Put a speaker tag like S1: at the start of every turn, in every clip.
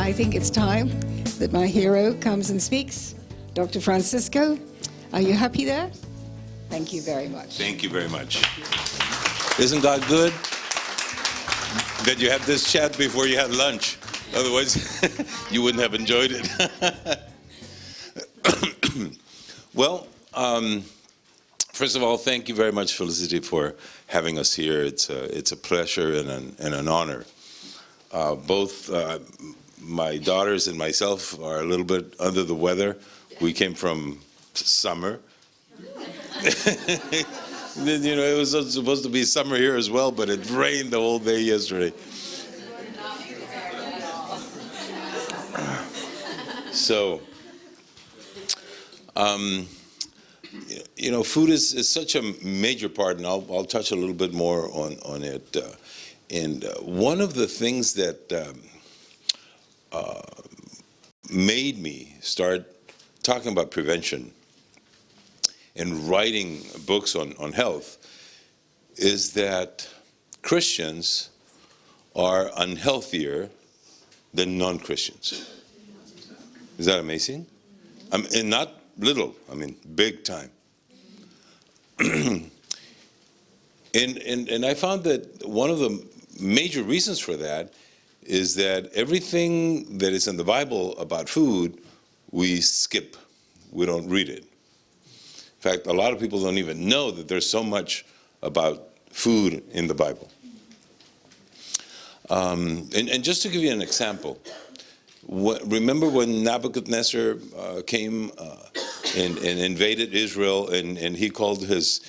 S1: I think it's time that my hero comes and speaks. Dr. Francisco, are you happy there? Thank you very much.
S2: Thank you very much. Isn't God good that you had this chat before you had lunch? Otherwise, you wouldn't have enjoyed it. Well, first of all, thank you very much, Felicity, for having us here. It's a pleasure and an honor. Both my daughters and myself are a little bit under the weather. We came from summer. You know, it was supposed to be summer here as well, but it rained the whole day yesterday. So, you know, food is such a major part, and I'll touch a little bit more on it. And one of the things that made me start talking about prevention and writing books on health is that Christians are unhealthier than non-Christians. Is that amazing? And not little, I mean big time. And I found that one of the major reasons for that is that everything that is in the Bible about food, we skip. We don't read it. In fact, a lot of people don't even know that there's so much about food in the Bible. And just to give you an example, remember when Nebuchadnezzar came and invaded Israel, and he called his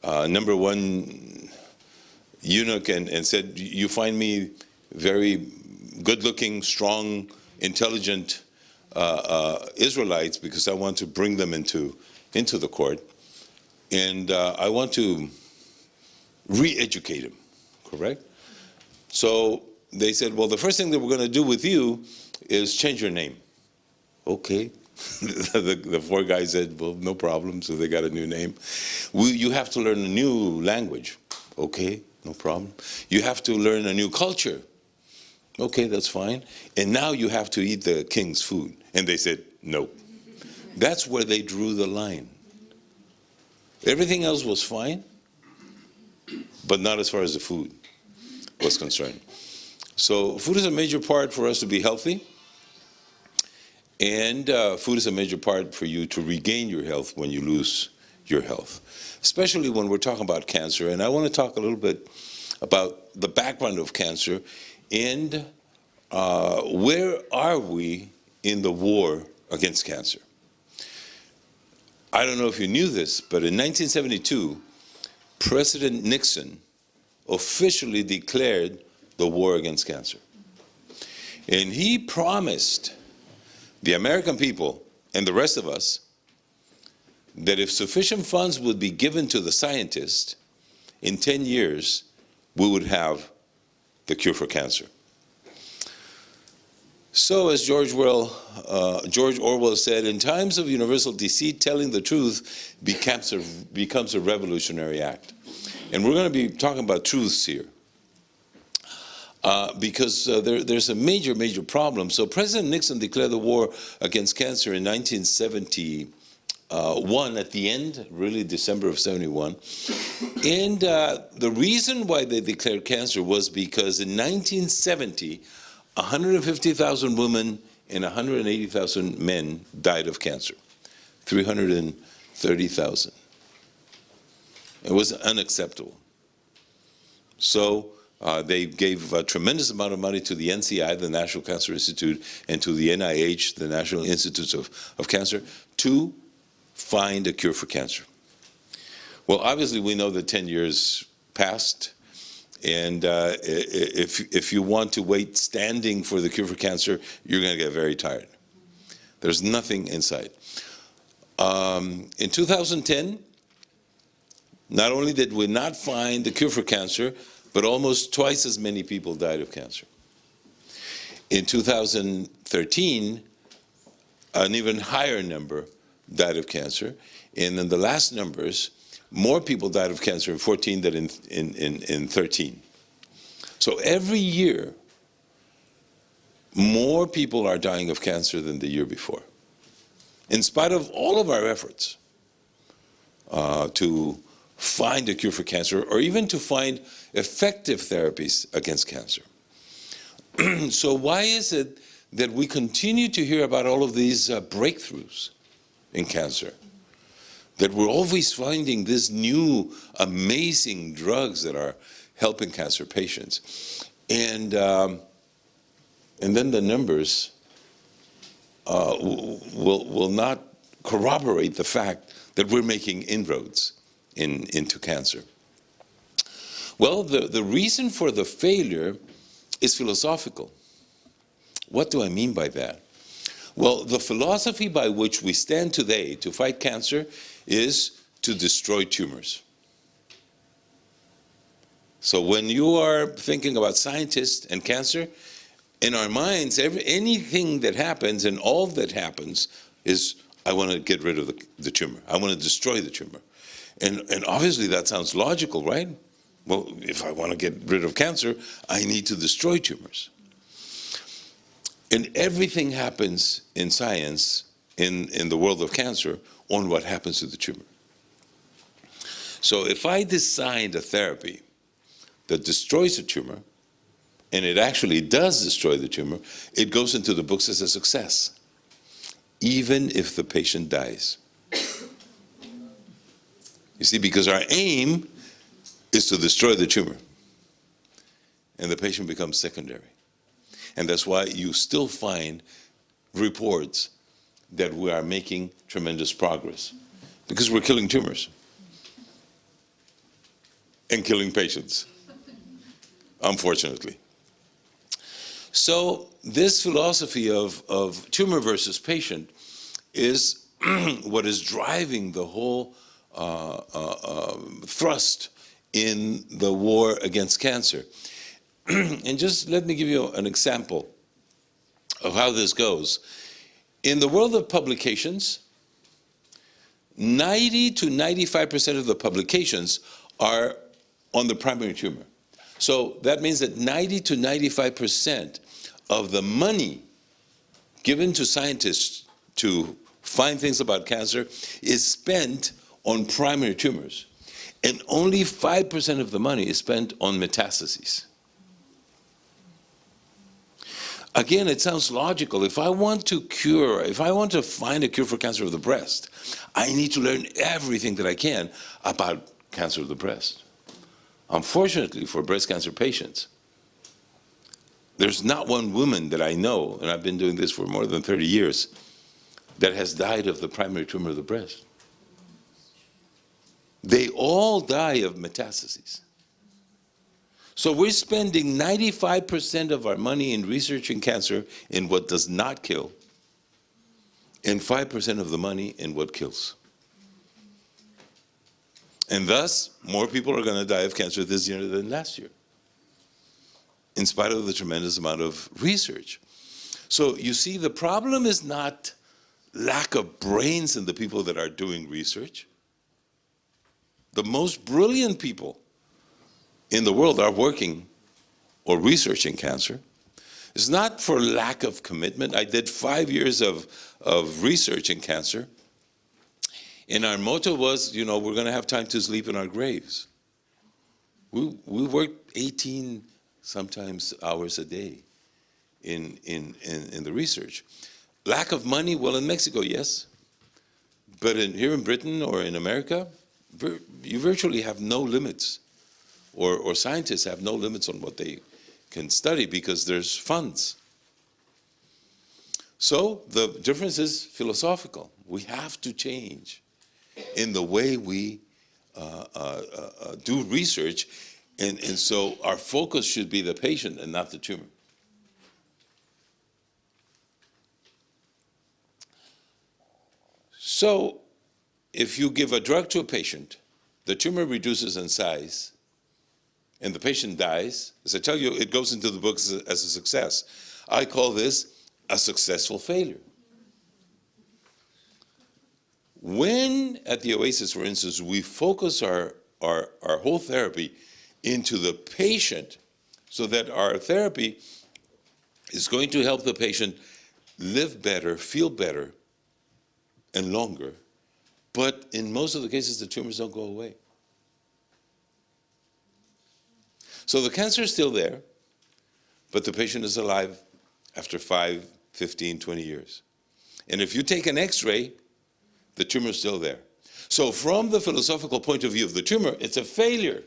S2: number one eunuch and said, "You find me very good-looking, strong, intelligent Israelites because I want to bring them into the court, and I want to re-educate them," correct? So they said, well, the first thing that we're going to do with you is change your name. Okay. The four guys said, well, no problem, so they got a new name. You have to learn a new language. Okay, no problem. You have to learn a new culture. Okay, that's fine. And now you have to eat the king's food. And they said, no. That's where they drew the line. Everything else was fine, but not as far as the food was concerned. So food is a major part for us to be healthy. And food is a major part for you to regain your health when you lose your health, especially when we're talking about cancer. And I want to talk a little bit about the background of cancer and where are we in the war against cancer. I don't know if you knew this, but in 1972, President Nixon officially declared the war against cancer. And he promised the American people and the rest of us that if sufficient funds would be given to the scientists, in 10 years, we would have the cure for cancer. So as George Orwell said, in times of universal deceit, telling the truth becomes a revolutionary act. And we're going to be talking about truths here. Because there's a major problem. So President Nixon declared the war against cancer in 1971 at the end, really December of 71. And the reason why they declared cancer was because in 1970, 150,000 women and 180,000 men died of cancer, 330,000. It was unacceptable. So they gave a tremendous amount of money to the NCI, the National Cancer Institute, and to the NIH, the National Institutes of Cancer, to find a cure for cancer. Well, obviously, we know that 10 years passed, and if you want to wait standing for the cure for cancer, you're going to get very tired. There's nothing in sight. In 2010, not only did we not find the cure for cancer, but almost twice as many people died of cancer. In 2013, an even higher number died of cancer. And in the last numbers, more people died of cancer in 14 than in 13. So every year, more people are dying of cancer than the year before, in spite of all of our efforts to find a cure for cancer, or even to find effective therapies against cancer. So why is it that we continue to hear about all of these breakthroughs in cancer? That we're always finding these new amazing drugs that are helping cancer patients. And then the numbers will not corroborate the fact that we're making inroads into cancer. Well, the reason for the failure is philosophical. What do I mean by that? Well, the philosophy by which we stand today to fight cancer is to destroy tumors. So when you are thinking about scientists and cancer, in our minds, anything that happens and all that happens is, I want to get rid of the tumor. I want to destroy the tumor. And obviously that sounds logical, right? Well, if I want to get rid of cancer, I need to destroy tumors. And everything happens in science, in the world of cancer, on what happens to the tumor. So if I design a therapy that destroys a tumor, and it actually does destroy the tumor, it goes into the books as a success, even if the patient dies. You see, because our aim is to destroy the tumor, and the patient becomes secondary. And that's why you still find reports that we are making tremendous progress, because we're killing tumors and killing patients, unfortunately. So this philosophy of tumor versus patient is what is driving the whole thrust in the war against cancer. And just let me give you an example of how this goes. In the world of publications, 90 to 95% of the publications are on the primary tumor. So that means that 90 to 95% of the money given to scientists to find things about cancer is spent on primary tumors. And only 5% of the money is spent on metastases. Again, it sounds logical. If I want to find a cure for cancer of the breast, I need to learn everything that I can about cancer of the breast. Unfortunately, for breast cancer patients, there's not one woman that I know, and I've been doing this for more than 30 years, that has died of the primary tumor of the breast. They all die of metastases. So we're spending 95% of our money in researching cancer in what does not kill, and 5% of the money in what kills. And thus, more people are going to die of cancer this year than last year, in spite of the tremendous amount of research. So you see, the problem is not lack of brains in the people that are doing research. The most brilliant people in the world are working or researching cancer. It's not for lack of commitment. I did 5 years of research in cancer. And our motto was, we're going to have time to sleep in our graves. We worked 18, sometimes hours a day in the research. Lack of money, well, in Mexico, yes. But here in Britain or in America, you virtually have no limits, or scientists have no limits on what they can study because there's funds. So the difference is philosophical. We have to change in the way we do research, and so our focus should be the patient and not the tumor. So if you give a drug to a patient, the tumor reduces in size, and the patient dies. As I tell you, it goes into the books as a success. I call this a successful failure. When at the Oasis, for instance, we focus our whole therapy into the patient so that our therapy is going to help the patient live better, feel better, and longer. But in most of the cases, the tumors don't go away. So the cancer is still there, but the patient is alive after 5, 15, 20 years. And if you take an X-ray, the tumor is still there. So from the philosophical point of view of the tumor, it's a failure.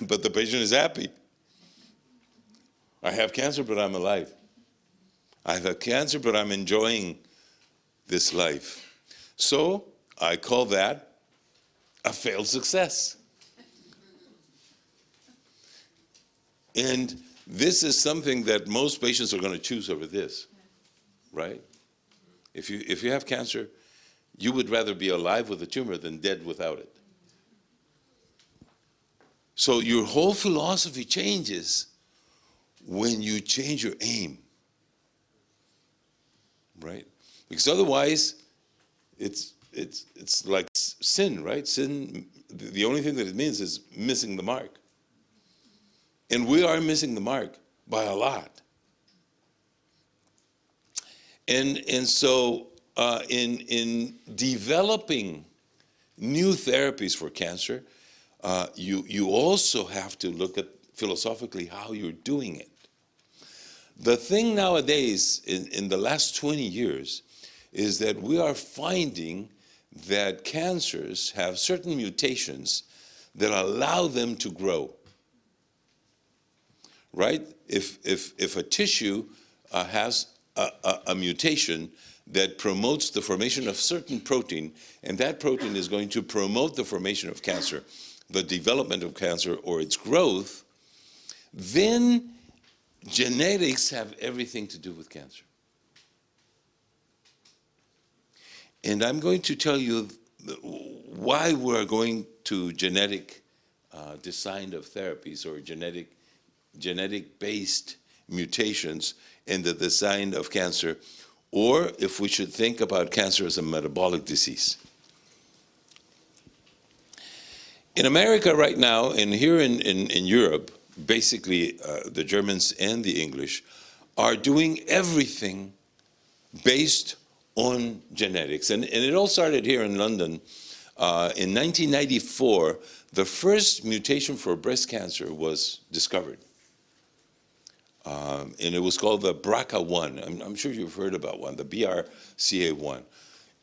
S2: But the patient is happy. I have cancer, but I'm alive. I have cancer, but I'm enjoying this life. So I call that a failed success. And this is something that most patients are going to choose over this, right? If you have cancer, you would rather be alive with a tumor than dead without it. So your whole philosophy changes when you change your aim, right? Because otherwise, it's like sin, right? Sin, the only thing that it means is missing the mark. And we are missing the mark by a lot. And so in developing new therapies for cancer, you also have to look at philosophically how you're doing it. The thing nowadays, in the last 20 years, is that we are finding that cancers have certain mutations that allow them to grow. Right? If a tissue has a mutation that promotes the formation of certain protein, and that protein is going to promote the formation of cancer, the development of cancer or its growth, then genetics have everything to do with cancer. And I'm going to tell you why we're going to genetic design of therapies or genetic-based mutations in the design of cancer, or if we should think about cancer as a metabolic disease. In America right now, and here in Europe, basically the Germans and the English are doing everything based on genetics. And it all started here in London. In 1994, the first mutation for breast cancer was discovered. And it was called the BRCA1. I'm sure you've heard about one, the BRCA1.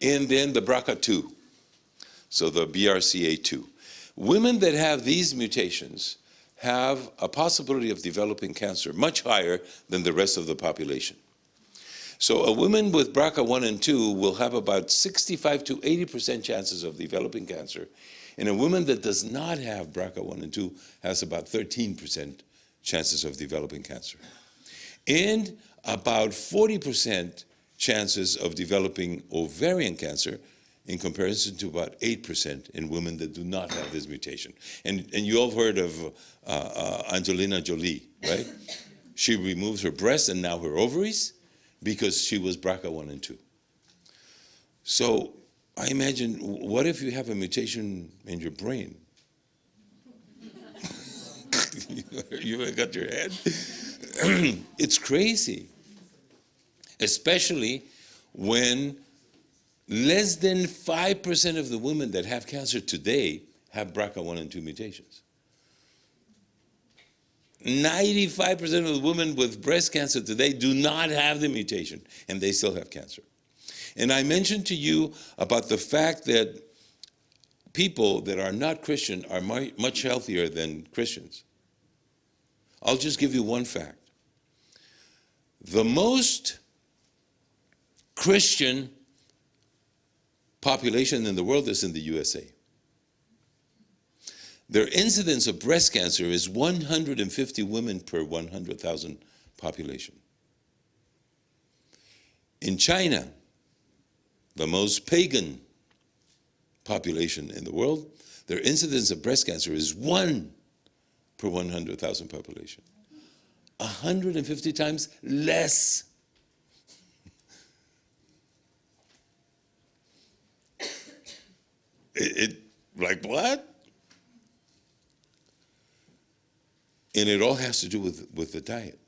S2: And then the BRCA2, so the BRCA2. Women that have these mutations have a possibility of developing cancer much higher than the rest of the population. So a woman with BRCA1 and 2 will have about 65 to 80% chances of developing cancer, and a woman that does not have BRCA1 and 2 has about 13% chances of developing cancer, and about 40% chances of developing ovarian cancer in comparison to about 8% in women that do not have this mutation. And you all heard of Angelina Jolie, right? She removes her breasts and now her ovaries because she was BRCA1 and 2. So I imagine, what if you have a mutation in your brain? You got your head? It's crazy, especially when less than 5% of the women that have cancer today have BRCA1 and 2 mutations. 95% of the women with breast cancer today do not have the mutation, and they still have cancer. And I mentioned to you about the fact that people that are not Christian are much healthier than Christians. I'll just give you one fact. The most Christian population in the world is in the USA. Their incidence of breast cancer is 150 women per 100,000 population. In China, the most pagan population in the world, their incidence of breast cancer is 1 per 100,000 population. 150 times less. Like what? And it all has to do with the diet.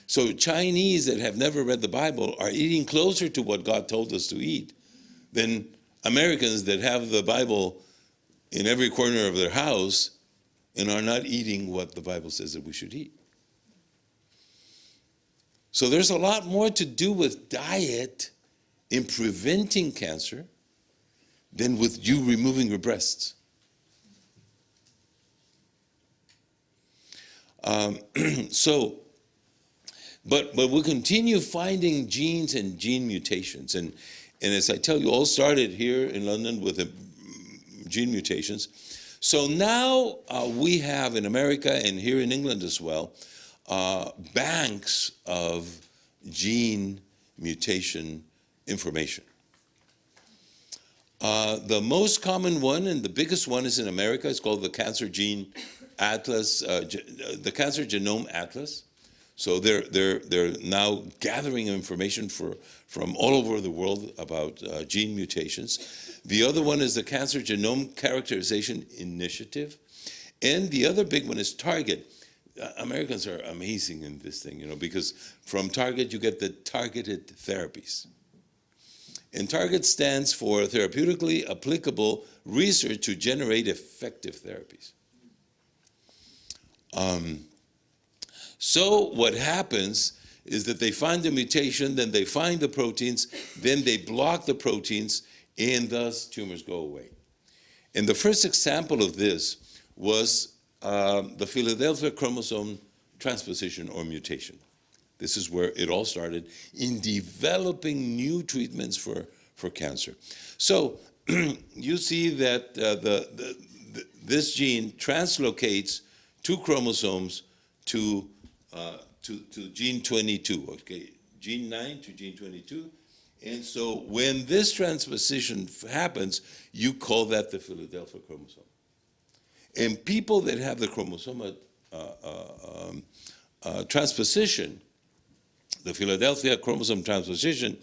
S2: So Chinese that have never read the Bible are eating closer to what God told us to eat than Americans that have the Bible in every corner of their house and are not eating what the Bible says that we should eat. So there's a lot more to do with diet in preventing cancer than with you removing your breasts. But we'll continue finding genes and gene mutations. And as I tell you, all started here in London with the gene mutations. So now we have in America and here in England as well, banks of gene mutation information. The most common one and the biggest one is in America. It's called the Cancer Gene Atlas, the Cancer Genome Atlas. So they're now gathering information from all over the world about gene mutations. The other one is the Cancer Genome Characterization Initiative. And the other big one is Target. Americans are amazing in this thing, because from Target you get the targeted therapies. And Target stands for Therapeutically Applicable Research to Generate Effective Therapies. So what happens is that they find the mutation, then they find the proteins, then they block the proteins, and thus tumors go away. And the first example of this was the Philadelphia chromosome transposition or mutation. This is where it all started in developing new treatments for cancer. So you see that this gene translocates 2 chromosomes to gene 22, okay, gene 9 to gene 22. And so when this transposition happens, you call that the Philadelphia chromosome. And people that have the chromosomal transposition, the Philadelphia chromosome transposition,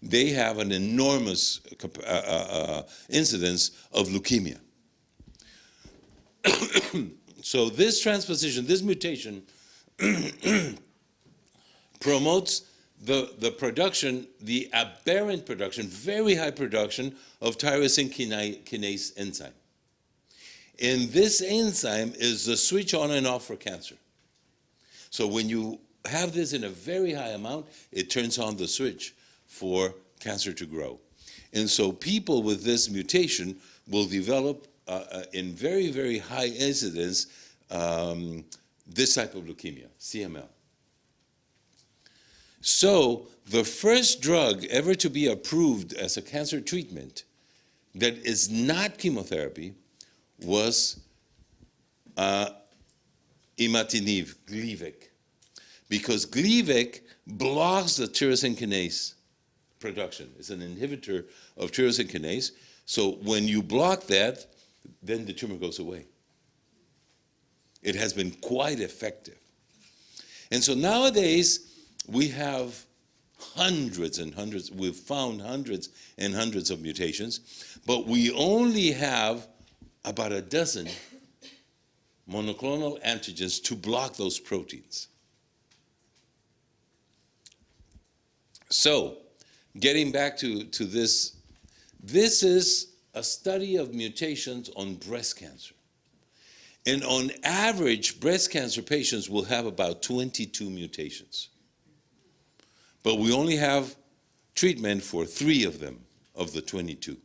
S2: they have an enormous incidence of leukemia. So this transposition, this mutation, promotes the production, the aberrant production, very high production of tyrosine kinase enzyme. And this enzyme is the switch on and off for cancer. So when you have this in a very high amount, it turns on the switch for cancer to grow. And so people with this mutation will develop in very, very high incidence this type of leukemia, CML. So the first drug ever to be approved as a cancer treatment that is not chemotherapy was imatinib, Gleevec, because Gleevec blocks the tyrosine kinase production. It's an inhibitor of tyrosine kinase. So when you block that, then the tumor goes away. It has been quite effective. And so nowadays, we have hundreds and hundreds, we've found hundreds and hundreds of mutations, but we only have about a dozen monoclonal antigens to block those proteins. So, getting back to this, this is a study of mutations on breast cancer. And on average, breast cancer patients will have about 22 mutations. But we only have treatment for 3 of them, of the 22.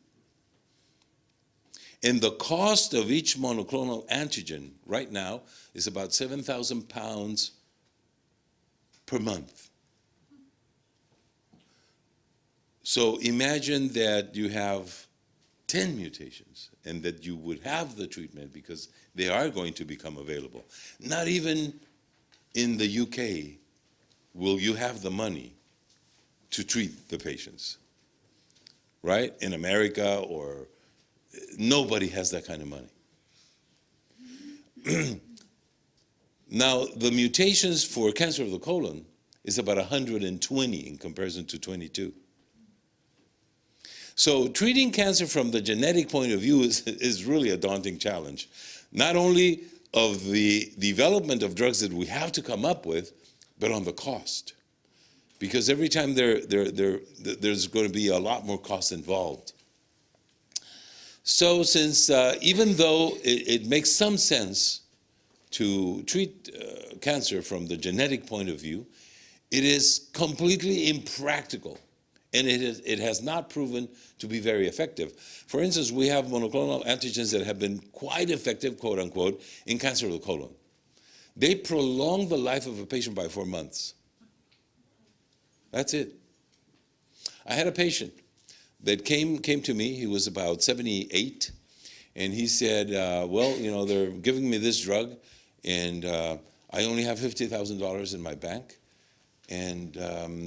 S2: And the cost of each monoclonal antigen right now is about 7,000 pounds per month. So imagine that you have 10 mutations and that you would have the treatment because they are going to become available. Not even in the UK will you have the money to treat the patients, right? In America, or nobody has that kind of money. Now, the mutations for cancer of the colon is about 120 in comparison to 22. So treating cancer from the genetic point of view is really a daunting challenge. Not only of the development of drugs that we have to come up with, but on the cost. Because every time there's going to be a lot more cost involved. So since even though it makes some sense to treat cancer from the genetic point of view, it is completely impractical, and it has not proven to be very effective. For instance, we have monoclonal antigens that have been quite effective, quote unquote, in cancer of the colon. They prolong the life of a patient by 4 months. That's it. I had a patient that came to me. He was about 78, and he said, well, you know, they're giving me this drug, and I only have $50,000 in my bank, and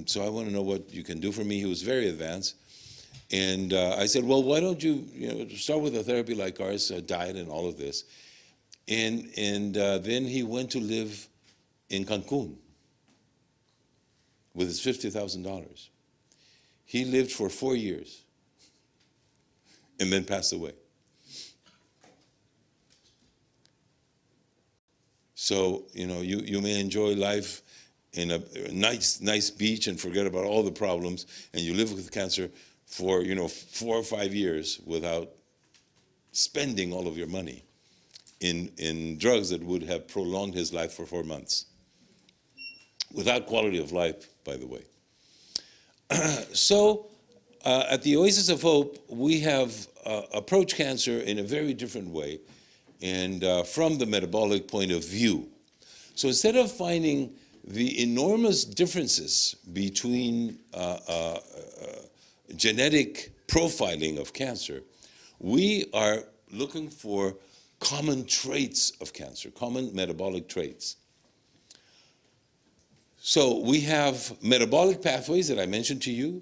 S2: so I want to know what you can do for me. He was very advanced, and I said, well, why don't you start with a therapy like ours, diet and all of this. And then he went to live in Cancun with his $50,000. He lived for 4 years and then passed away. So, you know, you may enjoy life in a nice beach and forget about all the problems, and you live with cancer for, 4 or 5 years without spending all of your money in drugs that would have prolonged his life for 4 months. Without quality of life, by the way. So, at the Oasis of Hope, we have approached cancer in a very different way, and from the metabolic point of view. So instead of finding the enormous differences between genetic profiling of cancer, we are looking for common traits of cancer, common metabolic traits. So we have metabolic pathways that I mentioned to you,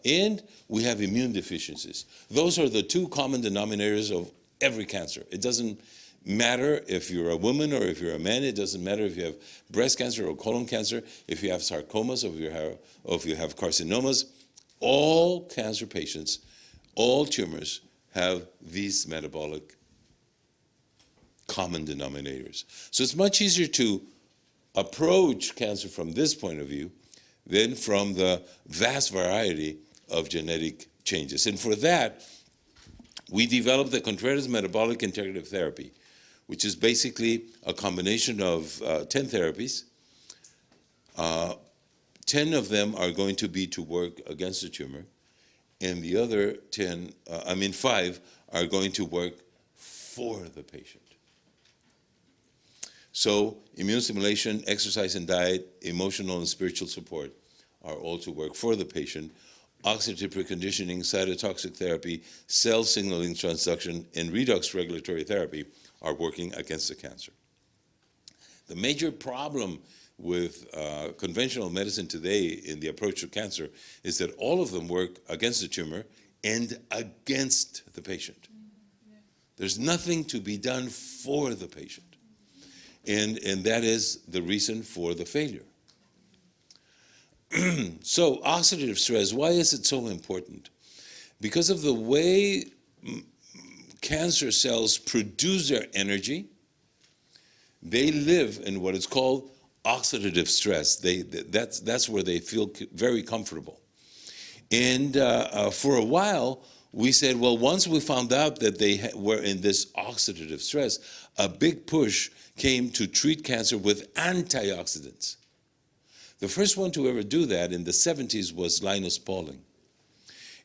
S2: and we have immune deficiencies. Those are the two common denominators of every cancer. It doesn't matter if you're a woman or if you're a man. It doesn't matter if you have breast cancer or colon cancer, if you have sarcomas or if you have carcinomas. All cancer patients, all tumors have these metabolic common denominators. So it's much easier to approach cancer from this point of view than from the vast variety of genetic changes. And for that, we developed the Contreras Metabolic Integrative Therapy, which is basically a combination of 10 therapies. 10 of them are going to be to work against the tumor, and the other 5 are going to work for the patient. So immune stimulation, exercise and diet, emotional and spiritual support are all to work for the patient. Oxidative preconditioning, cytotoxic therapy, cell signaling transduction, and redox regulatory therapy are working against the cancer. The major problem with conventional medicine today in the approach to cancer is that all of them work against the tumor and against the patient. There's nothing to be done for the patient. And that is the reason for the failure. So oxidative stress, why is it so important? Because of the way cancer cells produce their energy, they live in what is called oxidative stress. That's where they feel very comfortable. And for a while, we said, well, once we found out that they were in this oxidative stress, a big push came to treat cancer with antioxidants. The first one to ever do that in the 70s was Linus Pauling.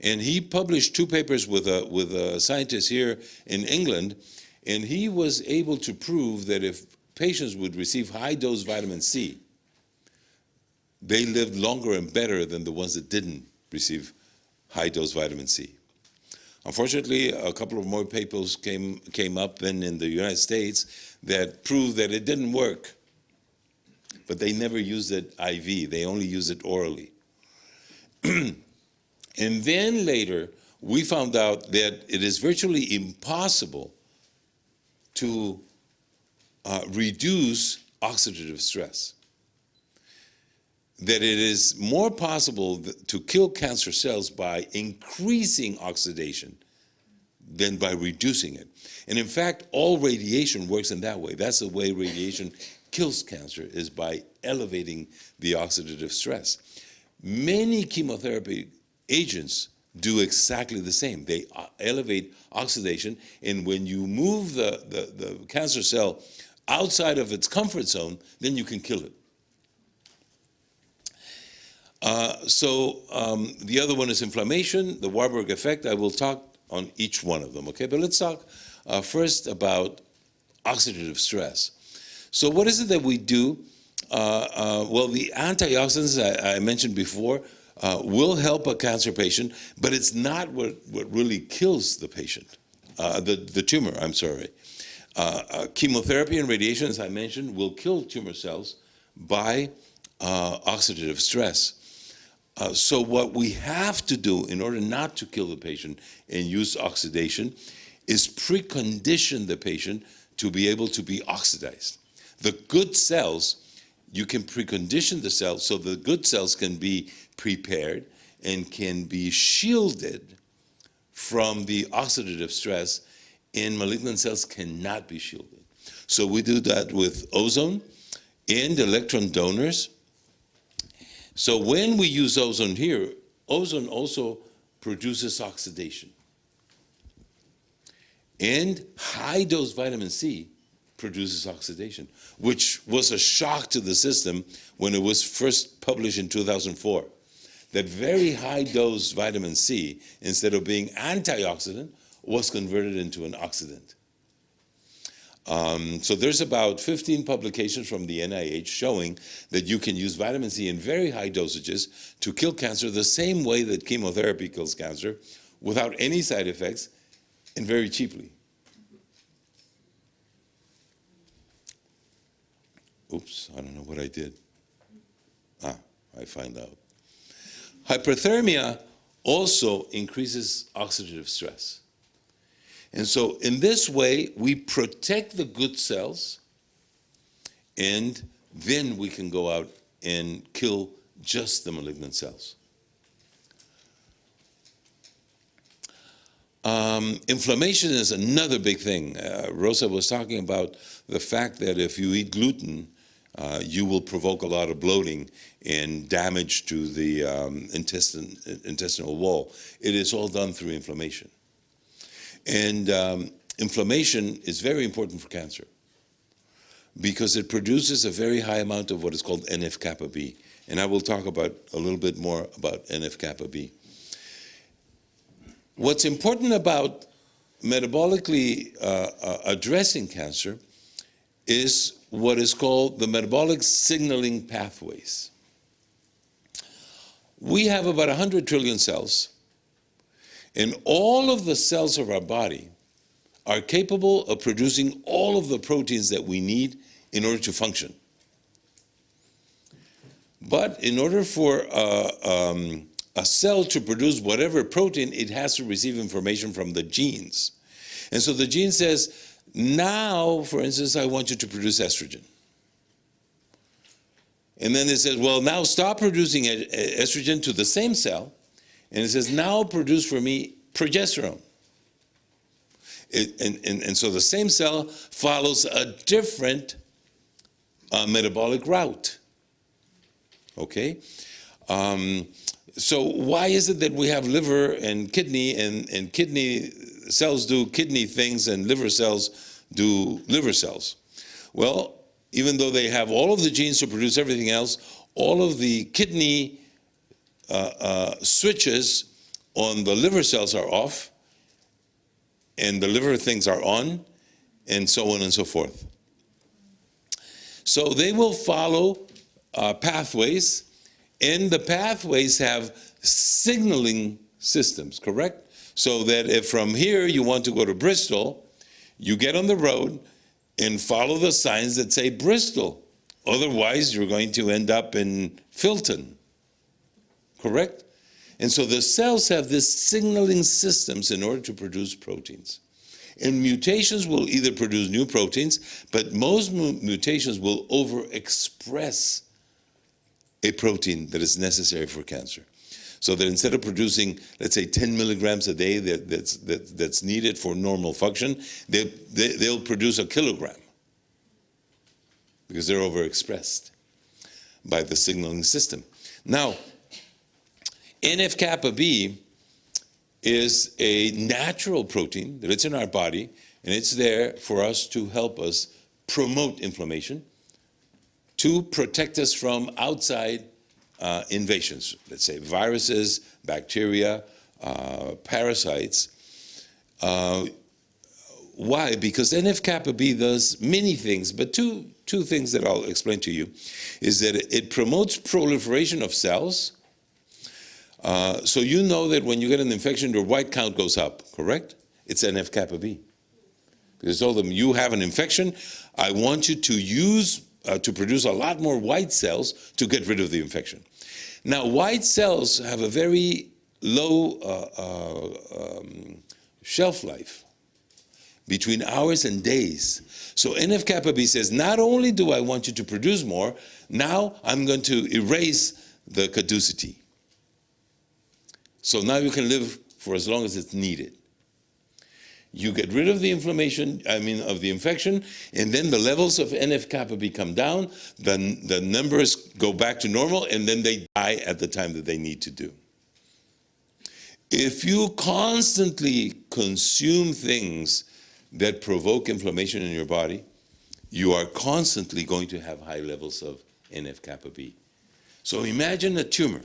S2: And he published 2 papers with a scientist here in England, and he was able to prove that if patients would receive high-dose vitamin C, they lived longer and better than the ones that didn't receive high-dose vitamin C. Unfortunately, a couple of more papers came up then in the United States that proved that it didn't work. But they never used it IV. They only used it orally. And then later, we found out that it is virtually impossible to reduce oxidative stress. That it is more possible to kill cancer cells by increasing oxidation than by reducing it. And in fact, all radiation works in that way. That's the way radiation kills cancer is by elevating the oxidative stress. Many chemotherapy agents do exactly the same. They elevate oxidation, and when you move the cancer cell outside of its comfort zone, then you can kill it. The other one is inflammation, the Warburg effect. I will talk on each one of them, okay? But let's talk first about oxidative stress. So what is it that we do? Well, the antioxidants I mentioned before will help a cancer patient, but it's not what really kills the patient, the tumor, I'm sorry. Chemotherapy and radiation, as I mentioned, will kill tumor cells by oxidative stress. So what we have to do in order not to kill the patient and use oxidation is precondition the patient to be able to be oxidized. The good cells, you can precondition the cells so the good cells can be prepared and can be shielded from the oxidative stress, and malignant cells cannot be shielded. So we do that with ozone and electron donors. So when we use ozone here, ozone also produces oxidation. And high-dose vitamin C produces oxidation, which was a shock to the system when it was first published in 2004. That very high-dose vitamin C, instead of being antioxidant, was converted into an oxidant. So there's about 15 publications from the NIH showing that you can use vitamin C in very high dosages to kill cancer the same way that chemotherapy kills cancer, without any side effects and very cheaply. Oops, I don't know what I did. I find out. Hyperthermia also increases oxidative stress. And so in this way, we protect the good cells, and then we can go out and kill just the malignant cells. Inflammation is another big thing. Rosa was talking about the fact that if you eat gluten, you will provoke a lot of bloating and damage to the intestinal wall. It is all done through inflammation. And inflammation is very important for cancer because it produces a very high amount of what is called NF-kappaB. And I will talk about a little bit more about NF-kappaB. What's important about metabolically addressing cancer is what is called the metabolic signaling pathways. We have about 100 trillion cells, and all of the cells of our body are capable of producing all of the proteins that we need in order to function. But in order for a cell to produce whatever protein, it has to receive information from the genes. And so the gene says, now, for instance, I want you to produce estrogen. And then it says, well, now stop producing estrogen to the same cell. And it says, now produce for me progesterone. And so the same cell follows a different metabolic route. Okay? So why is it that we have liver and kidney, and kidney cells do kidney things and liver cells do liver cells? Well, even though they have all of the genes to produce everything else, all of the kidney switches on the liver cells are off, and the liver things are on, and so on and so forth. So they will follow pathways, and the pathways have signaling systems, correct? So that if from here you want to go to Bristol, you get on the road and follow the signs that say Bristol. Otherwise, you're going to end up in Filton, correct? And so the cells have this signaling systems in order to produce proteins. And mutations will either produce new proteins, but most mutations will overexpress a protein that is necessary for cancer. So that instead of producing, let's say, 10 milligrams a day that's needed for normal function, they'll produce a kilogram. because they're overexpressed by the signaling system. Now, NF-kappaB is a natural protein that it's in our body, and it's there for us to help us promote inflammation, to protect us from outside invasions, let's say viruses, bacteria, parasites. Why? Because NF-kappaB does many things, but two things that I'll explain to you is that it promotes proliferation of cells. So you know that when you get an infection, your white count goes up, correct? It's NF-kappaB. Because I told them, you have an infection, I want you to use, to produce a lot more white cells to get rid of the infection. Now, white cells have a very low shelf life, between hours and days. So NF-kappaB says, not only do I want you to produce more, now I'm going to erase the caducity. So now you can live for as long as it's needed. You get rid of the inflammation, of the infection, and then the levels of NF-kappaB come down, the numbers go back to normal, and then they die at the time that they need to do. If you constantly consume things that provoke inflammation in your body, you are constantly going to have high levels of NF-kappaB. So imagine a tumor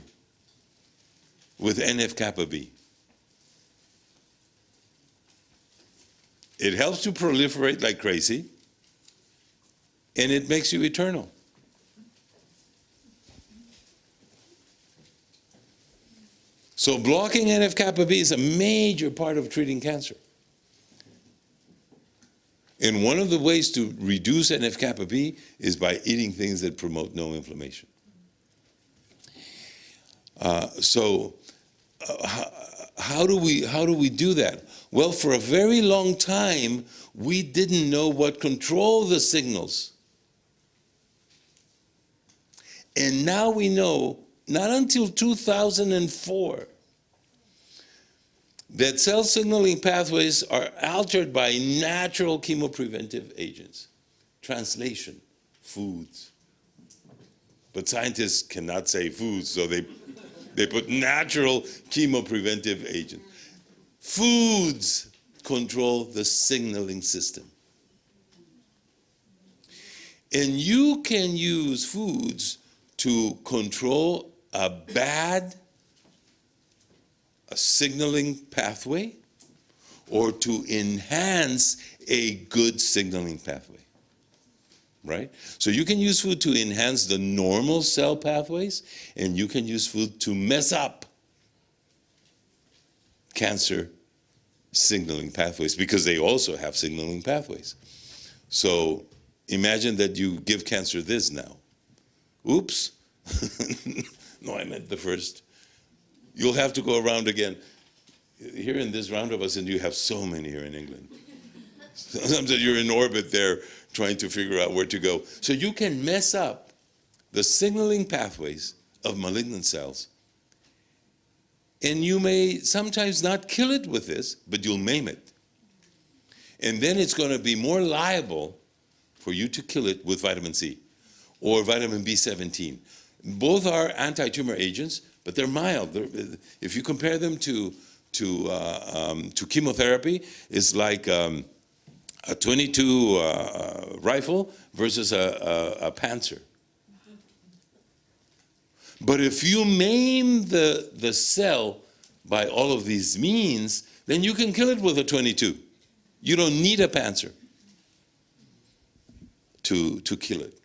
S2: with NF-kappaB. It helps to proliferate like crazy, and it makes you eternal. So blocking NF-kappaB is a major part of treating cancer. And one of the ways to reduce NF-kappaB is by eating things that promote no inflammation. How do we do that? Well, for a very long time, we didn't know what controlled the signals. And now we know, not until 2004, that cell signaling pathways are altered by natural chemopreventive agents. Translation, foods. But scientists cannot say foods, so they put natural chemopreventive agents. Foods control the signaling system. And you can use foods to control a signaling pathway, or to enhance a good signaling pathway, right? So you can use food to enhance the normal cell pathways, and you can use food to mess up cancer signaling pathways, because they also have signaling pathways. So imagine that you give cancer this now. Oops. No, I meant the first. You'll have to go around again. Here in this round of us, and you have so many here in England. Sometimes you're in orbit there trying to figure out where to go. So you can mess up the signaling pathways of malignant cells. And you may sometimes not kill it with this, but you'll maim it. And then it's going to be more liable for you to kill it with vitamin C or vitamin B17. Both are anti-tumor agents, but they're mild. If you compare them to chemotherapy, it's like a .22 rifle versus a Panzer. But if you maim the cell by all of these means, then you can kill it with a .22. You don't need a Panzer to kill it.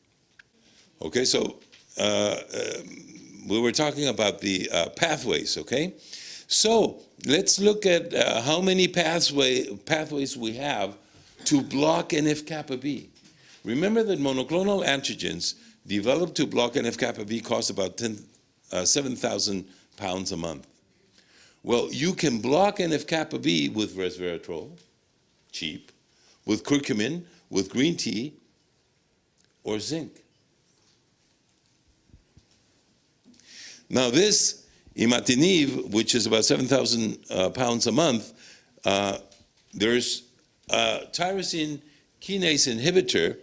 S2: Okay, so we were talking about the pathways, okay? So let's look at how many pathways we have to block NF-kappaB. Remember that monoclonal antigens developed to block NF-kappaB cost about 7,000 pounds a month. Well, you can block NF-kappaB with resveratrol, cheap, with curcumin, with green tea, or zinc. Now this imatinib, which is about 7,000 pounds a month, there's a tyrosine kinase inhibitor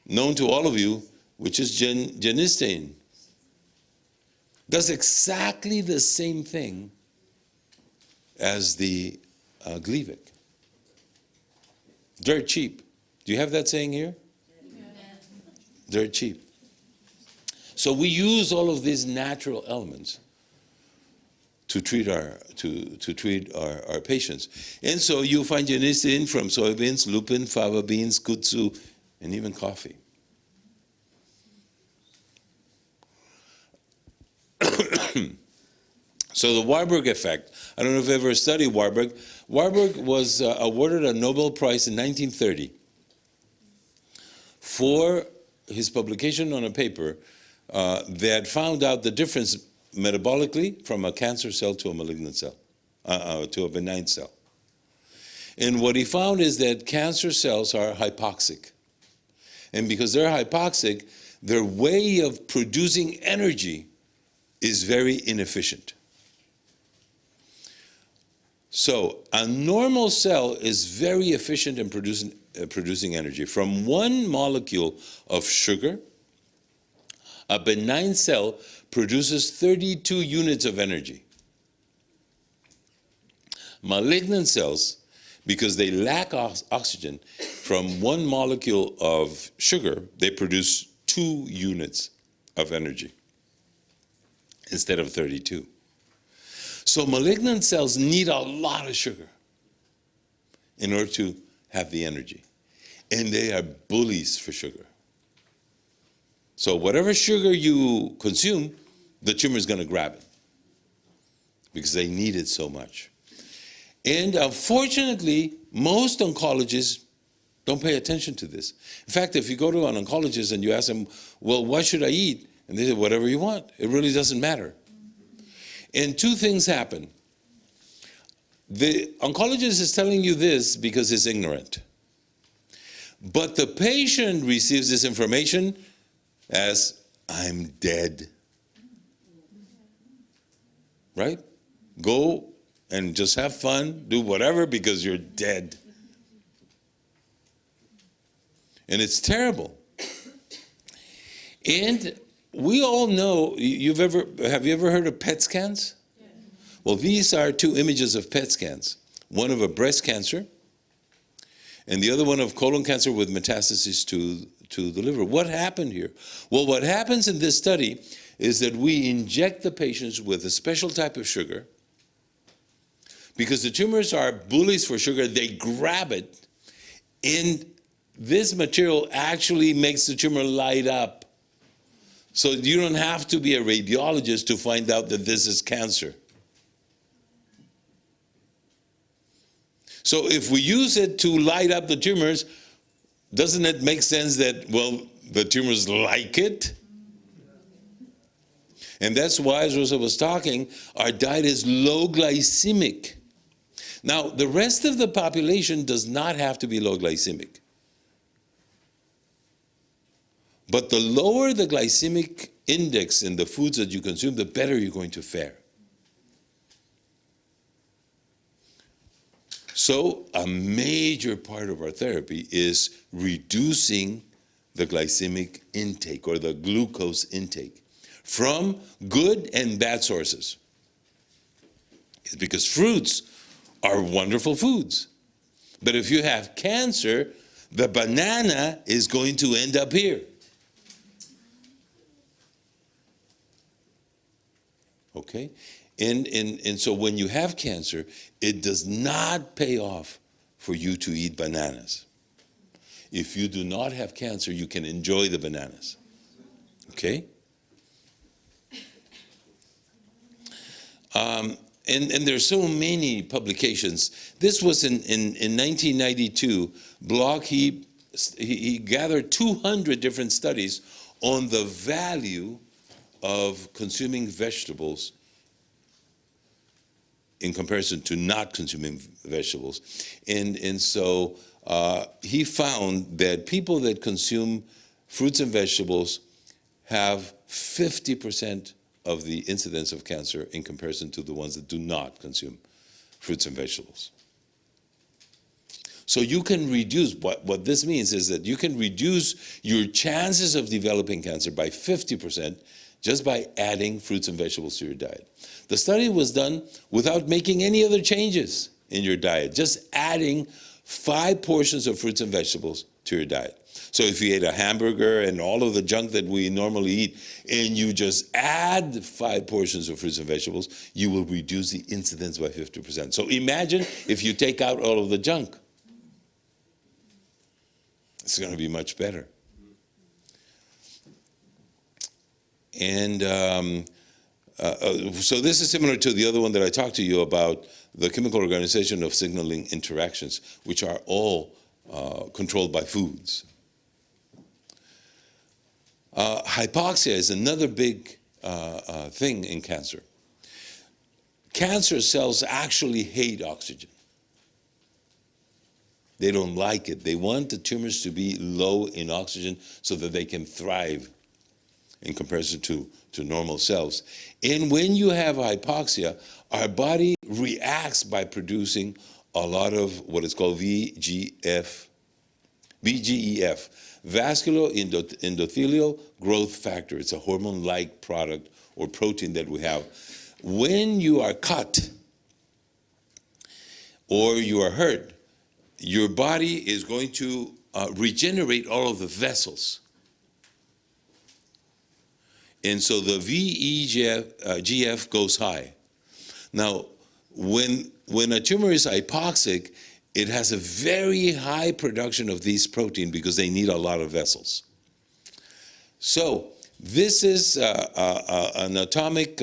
S2: known to all of you, which is genistein. Does exactly the same thing as the Gleevec. Dirt cheap. Do you have that saying here? Yeah. Dirt cheap. So we use all of these natural elements to treat our patients. And so you find genistein from soybeans, lupin, fava beans, kudzu, and even coffee. So the Warburg effect, I don't know if you've ever studied Warburg. Warburg was awarded a Nobel Prize in 1930 for his publication on a paper that found out the difference metabolically from a cancer cell to a malignant cell, to a benign cell. And what he found is that cancer cells are hypoxic. And because they're hypoxic, their way of producing energy is very inefficient. So a normal cell is very efficient in producing energy. From one molecule of sugar, a benign cell produces 32 units of energy. Malignant cells, because they lack oxygen, from one molecule of sugar, they produce 2 units of energy instead of 32. So malignant cells need a lot of sugar in order to have the energy. And they are bullies for sugar. So whatever sugar you consume, the tumor is going to grab it because they need it so much. And unfortunately, most oncologists don't pay attention to this. In fact, if you go to an oncologist and you ask them, well, what should I eat? And they say, whatever you want. It really doesn't matter. And 2 things happen. The oncologist is telling you this because he's ignorant. But the patient receives this information as, I'm dead. Right? Go and just have fun, do whatever because you're dead. And it's terrible. And we all know, have you ever heard of PET scans? Yeah. Well, these are 2 images of PET scans. One of a breast cancer, and the other one of colon cancer with metastases to the liver. What happened here? Well, what happens in this study is that we inject the patients with a special type of sugar. Because the tumors are bullies for sugar, they grab it, and this material actually makes the tumor light up. So you don't have to be a radiologist to find out that this is cancer. So if we use it to light up the tumors, doesn't it make sense that, well, the tumors like it? And that's why, as Rosa was talking, our diet is low glycemic. Now, the rest of the population does not have to be low glycemic. But the lower the glycemic index in the foods that you consume, the better you're going to fare. So a major part of our therapy is reducing the glycemic intake or the glucose intake from good and bad sources. It's because fruits are wonderful foods. But if you have cancer, the banana is going to end up here. Okay? And so when you have cancer, it does not pay off for you to eat bananas. If you do not have cancer, you can enjoy the bananas. Okay? And there's so many publications. This was in 1992. Bloch, he gathered 200 different studies on the value of consuming vegetables in comparison to not consuming vegetables. And so he found that people that consume fruits and vegetables have 50% of the incidence of cancer in comparison to the ones that do not consume fruits and vegetables. So you can reduce, what this means is that you can reduce your chances of developing cancer by 50% just by adding fruits and vegetables to your diet. The study was done without making any other changes in your diet, just adding 5 portions of fruits and vegetables to your diet. So if you ate a hamburger and all of the junk that we normally eat, and you just add 5 portions of fruits and vegetables, you will reduce the incidence by 50%. So imagine if you take out all of the junk. It's going to be much better. And so this is similar to the other one that I talked to you about, the chemical organization of signaling interactions, which are all controlled by foods. Hypoxia is another big thing in cancer. Cancer cells actually hate oxygen. They don't like it. They want the tumors to be low in oxygen so that they can thrive in comparison to normal cells. And when you have hypoxia, our body reacts by producing a lot of what is called VEGF, vascular endothelial growth factor. It's a hormone-like product or protein that we have. When you are cut or you are hurt, your body is going to regenerate all of the vessels. And so the VEGF goes high. Now, when a tumor is hypoxic, it has a very high production of these protein because they need a lot of vessels. So this is an atomic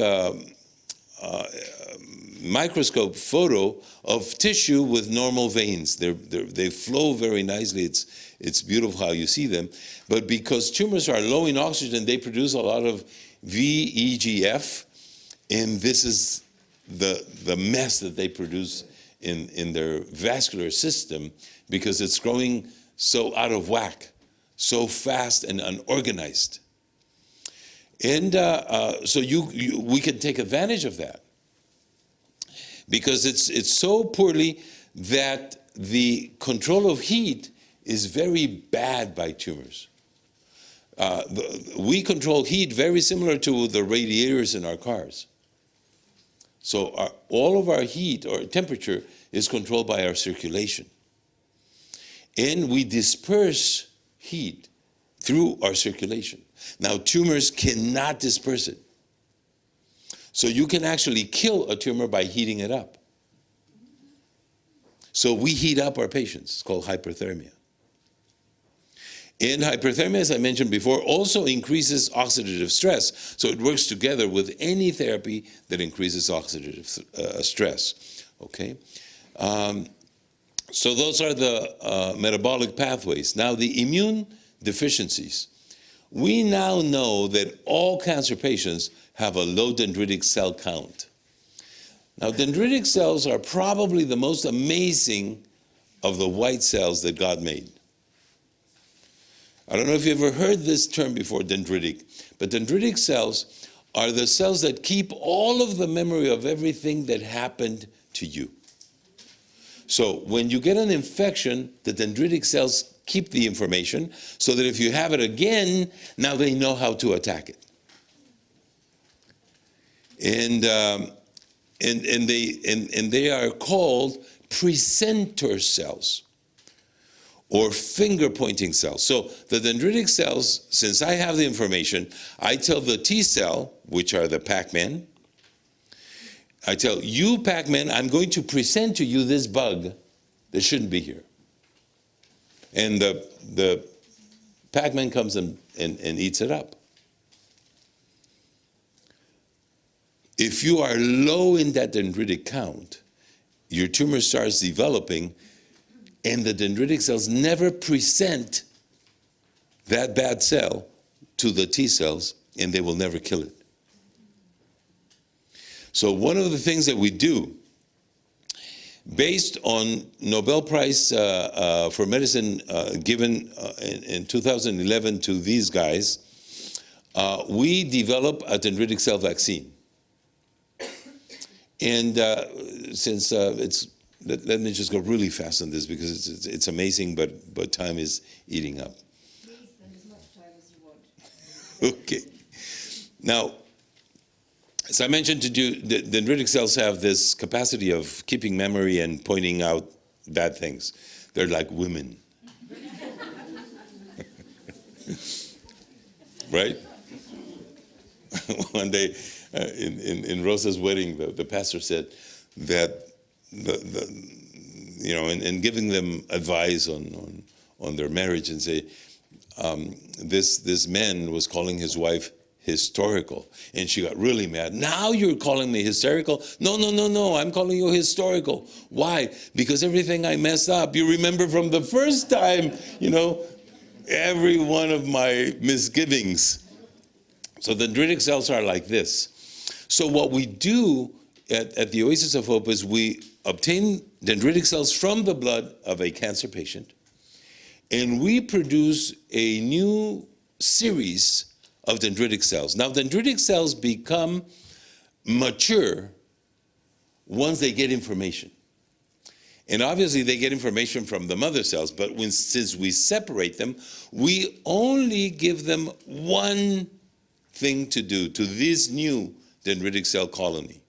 S2: microscope photo of tissue with normal veins. They flow very nicely. It's beautiful how you see them. But because tumors are low in oxygen, they produce a lot of VEGF, and this is the mess that they produce in their vascular system because it's growing so out of whack, so fast and unorganized. And so we can take advantage of that because it's so poorly that the control of heat is very bad by tumors. We control heat very similar to the radiators in our cars. So all of our heat or temperature is controlled by our circulation. And we disperse heat through our circulation. Now, tumors cannot disperse it. So you can actually kill a tumor by heating it up. So we heat up our patients. It's called hyperthermia. And hyperthermia, as I mentioned before, also increases oxidative stress. So it works together with any therapy that increases oxidative stress. Okay? So those are the metabolic pathways. Now, the immune deficiencies. We now know that all cancer patients have a low dendritic cell count. Now, dendritic cells are probably the most amazing of the white cells that God made. I don't know if you ever heard this term before, dendritic, but dendritic cells are the cells that keep all of the memory of everything that happened to you. So when you get an infection, the dendritic cells keep the information so that if you have it again, now they know how to attack it. And they are called presenter cells or finger-pointing cells. So the dendritic cells, since I have the information, I tell the T cell, which are the Pac-Man, I tell you, Pac-Man, I'm going to present to you this bug that shouldn't be here. And the Pac-Man comes and eats it up. If you are low in that dendritic count, your tumor starts developing, and the dendritic cells never present that bad cell to the T cells, and they will never kill it. So one of the things that we do, based on Nobel Prize for medicine given in 2011 to these guys, we develop a dendritic cell vaccine. And since it's let me just go really fast on this because it's amazing, but time is eating up.
S1: Please spend as much time as you want.
S2: Okay. Now, as I mentioned to you, the dendritic cells have this capacity of keeping memory and pointing out bad things. They're like women. Right? One day in Rosa's wedding, the pastor said that in giving them advice on their marriage and say, this man was calling his wife historical, and she got really mad. Now you're calling me hysterical? No, I'm calling you historical. Why? Because everything I messed up, you remember from the first time, every one of my misgivings. So the dendritic cells are like this. So what we do at the Oasis of Hope is we obtain dendritic cells from the blood of a cancer patient, and we produce a new series of dendritic cells. Now, dendritic cells become mature once they get information. And obviously, they get information from the mother cells, but since we separate them, we only give them one thing to do to this new dendritic cell colony,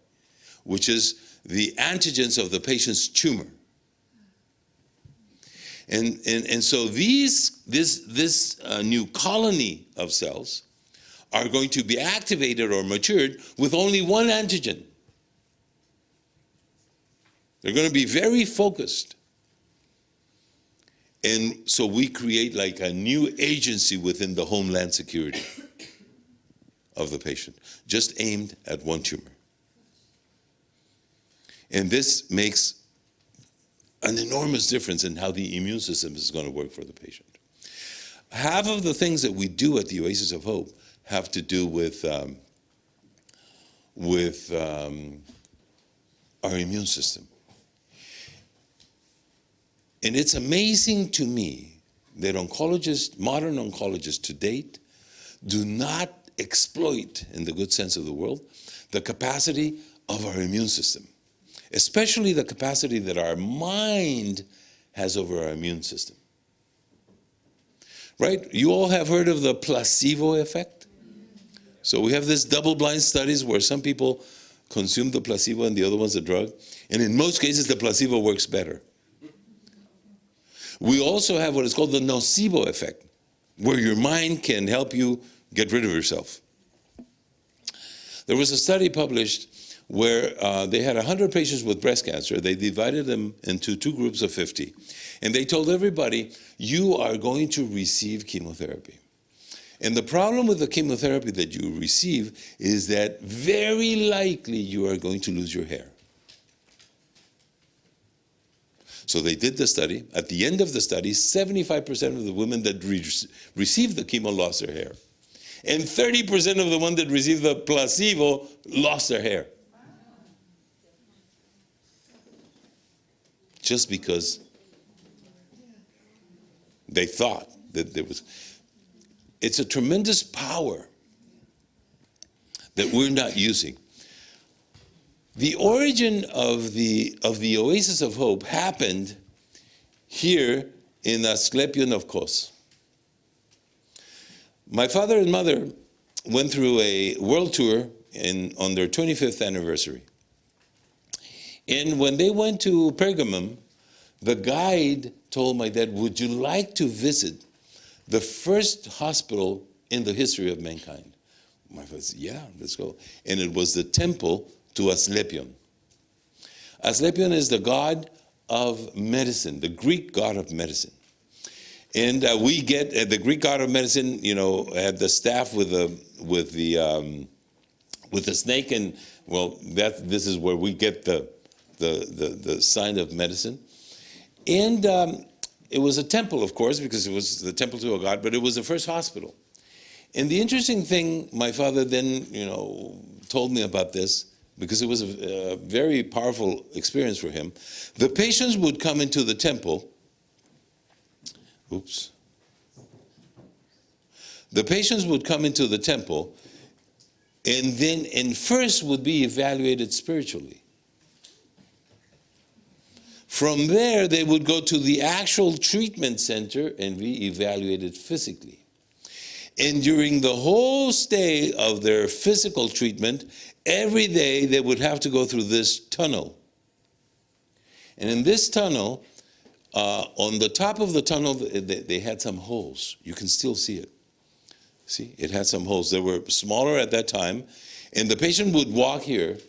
S2: which is the antigens of the patient's tumor. And so this new colony of cells are going to be activated or matured with only one antigen. They're going to be very focused. And so we create like a new agency within the homeland security of the patient, just aimed at one tumor. And this makes an enormous difference in how the immune system is going to work for the patient. Half of the things that we do at the Oasis of Hope have to do with our immune system. And it's amazing to me that modern oncologists to date, do not exploit, in the good sense of the word, the capacity of our immune system, especially the capacity that our mind has over our immune system. Right? You all have heard of the placebo effect? So we have this double-blind studies where some people consume the placebo and the other one's the drug. And in most cases, the placebo works better. We also have what is called the nocebo effect, where your mind can help you get rid of yourself. There was a study published where they had 100 patients with breast cancer. They divided them into two groups of 50. And they told everybody, you are going to receive chemotherapy. And the problem with the chemotherapy that you receive is that very likely you are going to lose your hair. So they did the study. At the end of the study, 75% of the women that received the chemo lost their hair. And 30% of the ones that received the placebo lost their hair. Just because they thought that there was. It's a tremendous power that we're not using. The origin of the Oasis of Hope happened here in Asclepion of Kos. My father and mother went through a world tour on their 25th anniversary. And when they went to Pergamum, the guide told my dad, would you like to visit the first hospital in the history of mankind? My father said, yeah, let's go. And it was the temple to Asclepion. Asclepion is the god of medicine, the Greek god of medicine. And we get the Greek god of medicine, had the staff with the snake, and well, this is where we get the sign of medicine. And it was a temple, of course, because it was the temple to a god, but it was the first hospital. And the interesting thing, my father then, told me about this, because it was a very powerful experience for him. The patients would come into the temple. Oops. The patients would come into the temple and first would be evaluated spiritually. From there, they would go to the actual treatment center and be evaluated physically. And during the whole stay of their physical treatment, every day they would have to go through this tunnel. And in this tunnel, on the top of the tunnel, they had some holes. You can still see it. See, it had some holes. They were smaller at that time. And the patient would walk here,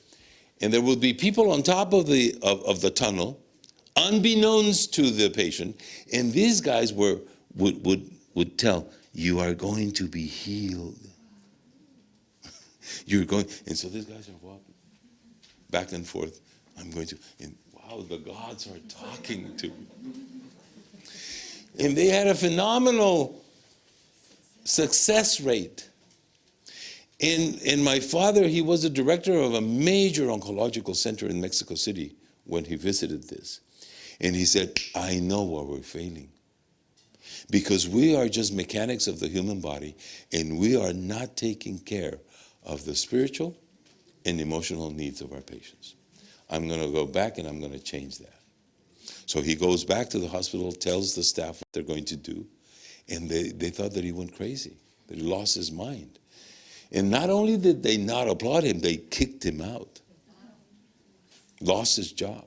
S2: and there would be people on top of the tunnel, unbeknownst to the patient, and these guys would tell, you are going to be healed. You're going, and so these guys are walking back and forth. I'm going to, and wow, the gods are talking to me. And they had a phenomenal success rate. And my father, he was the director of a major oncological center in Mexico City when he visited this. And he said, I know where we're failing. Because we are just mechanics of the human body, and we are not taking care of the spiritual and emotional needs of our patients. I'm going to go back and I'm going to change that. So he goes back to the hospital, tells the staff what they're going to do, and they thought that he went crazy, that he lost his mind. And not only did they not applaud him, they kicked him out. Lost his job.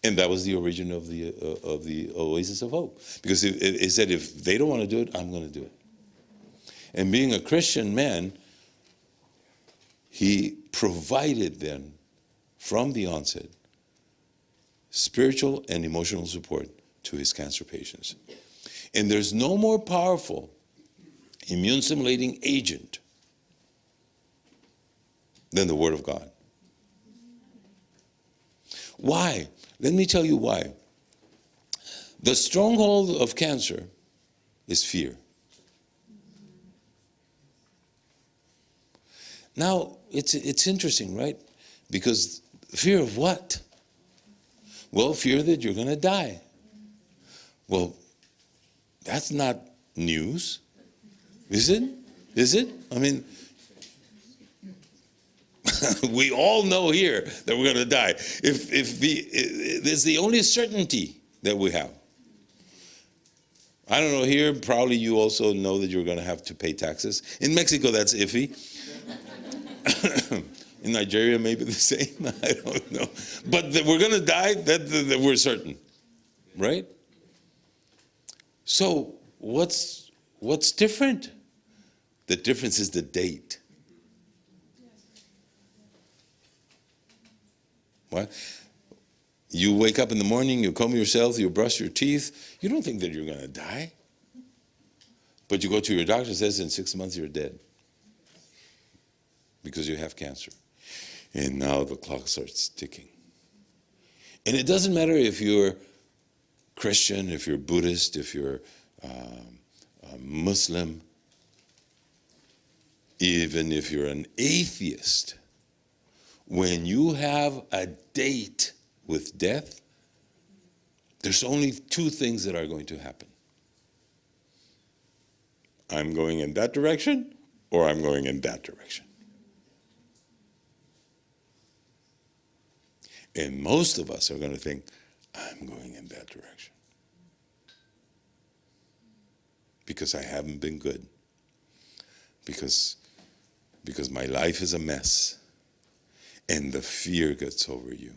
S2: And that was the origin of the Oasis of Hope. Because it said, if they don't want to do it, I'm going to do it. And being a Christian man, he provided then, from the onset, spiritual and emotional support to his cancer patients. And there's no more powerful immune-stimulating agent than the Word of God. Why? Let me tell you why. The stronghold of cancer is fear. Now, it's interesting, right? Because fear of what? Well, fear that you're going to die. Well, that's not news, is it? Is it? I mean, we all know here that we're going to die. It's the only certainty that we have. I don't know, here probably you also know that you're going to have to pay taxes. In Mexico, that's iffy. In Nigeria, maybe the same. I don't know. But that we're going to die, that we're certain, right? So what's different? The difference is the date. What? You wake up in the morning, you comb yourself, you brush your teeth. You don't think that you're going to die. But you go to your doctor, says in 6 months you're dead because you have cancer. And now the clock starts ticking. And it doesn't matter if you're Christian, if you're Buddhist, if you're Muslim, even if you're an atheist. When you have a date with death, there's only two things that are going to happen. I'm going in that direction, or I'm going in that direction. And most of us are going to think, I'm going in that direction. Because I haven't been good. Because my life is a mess. And the fear gets over you.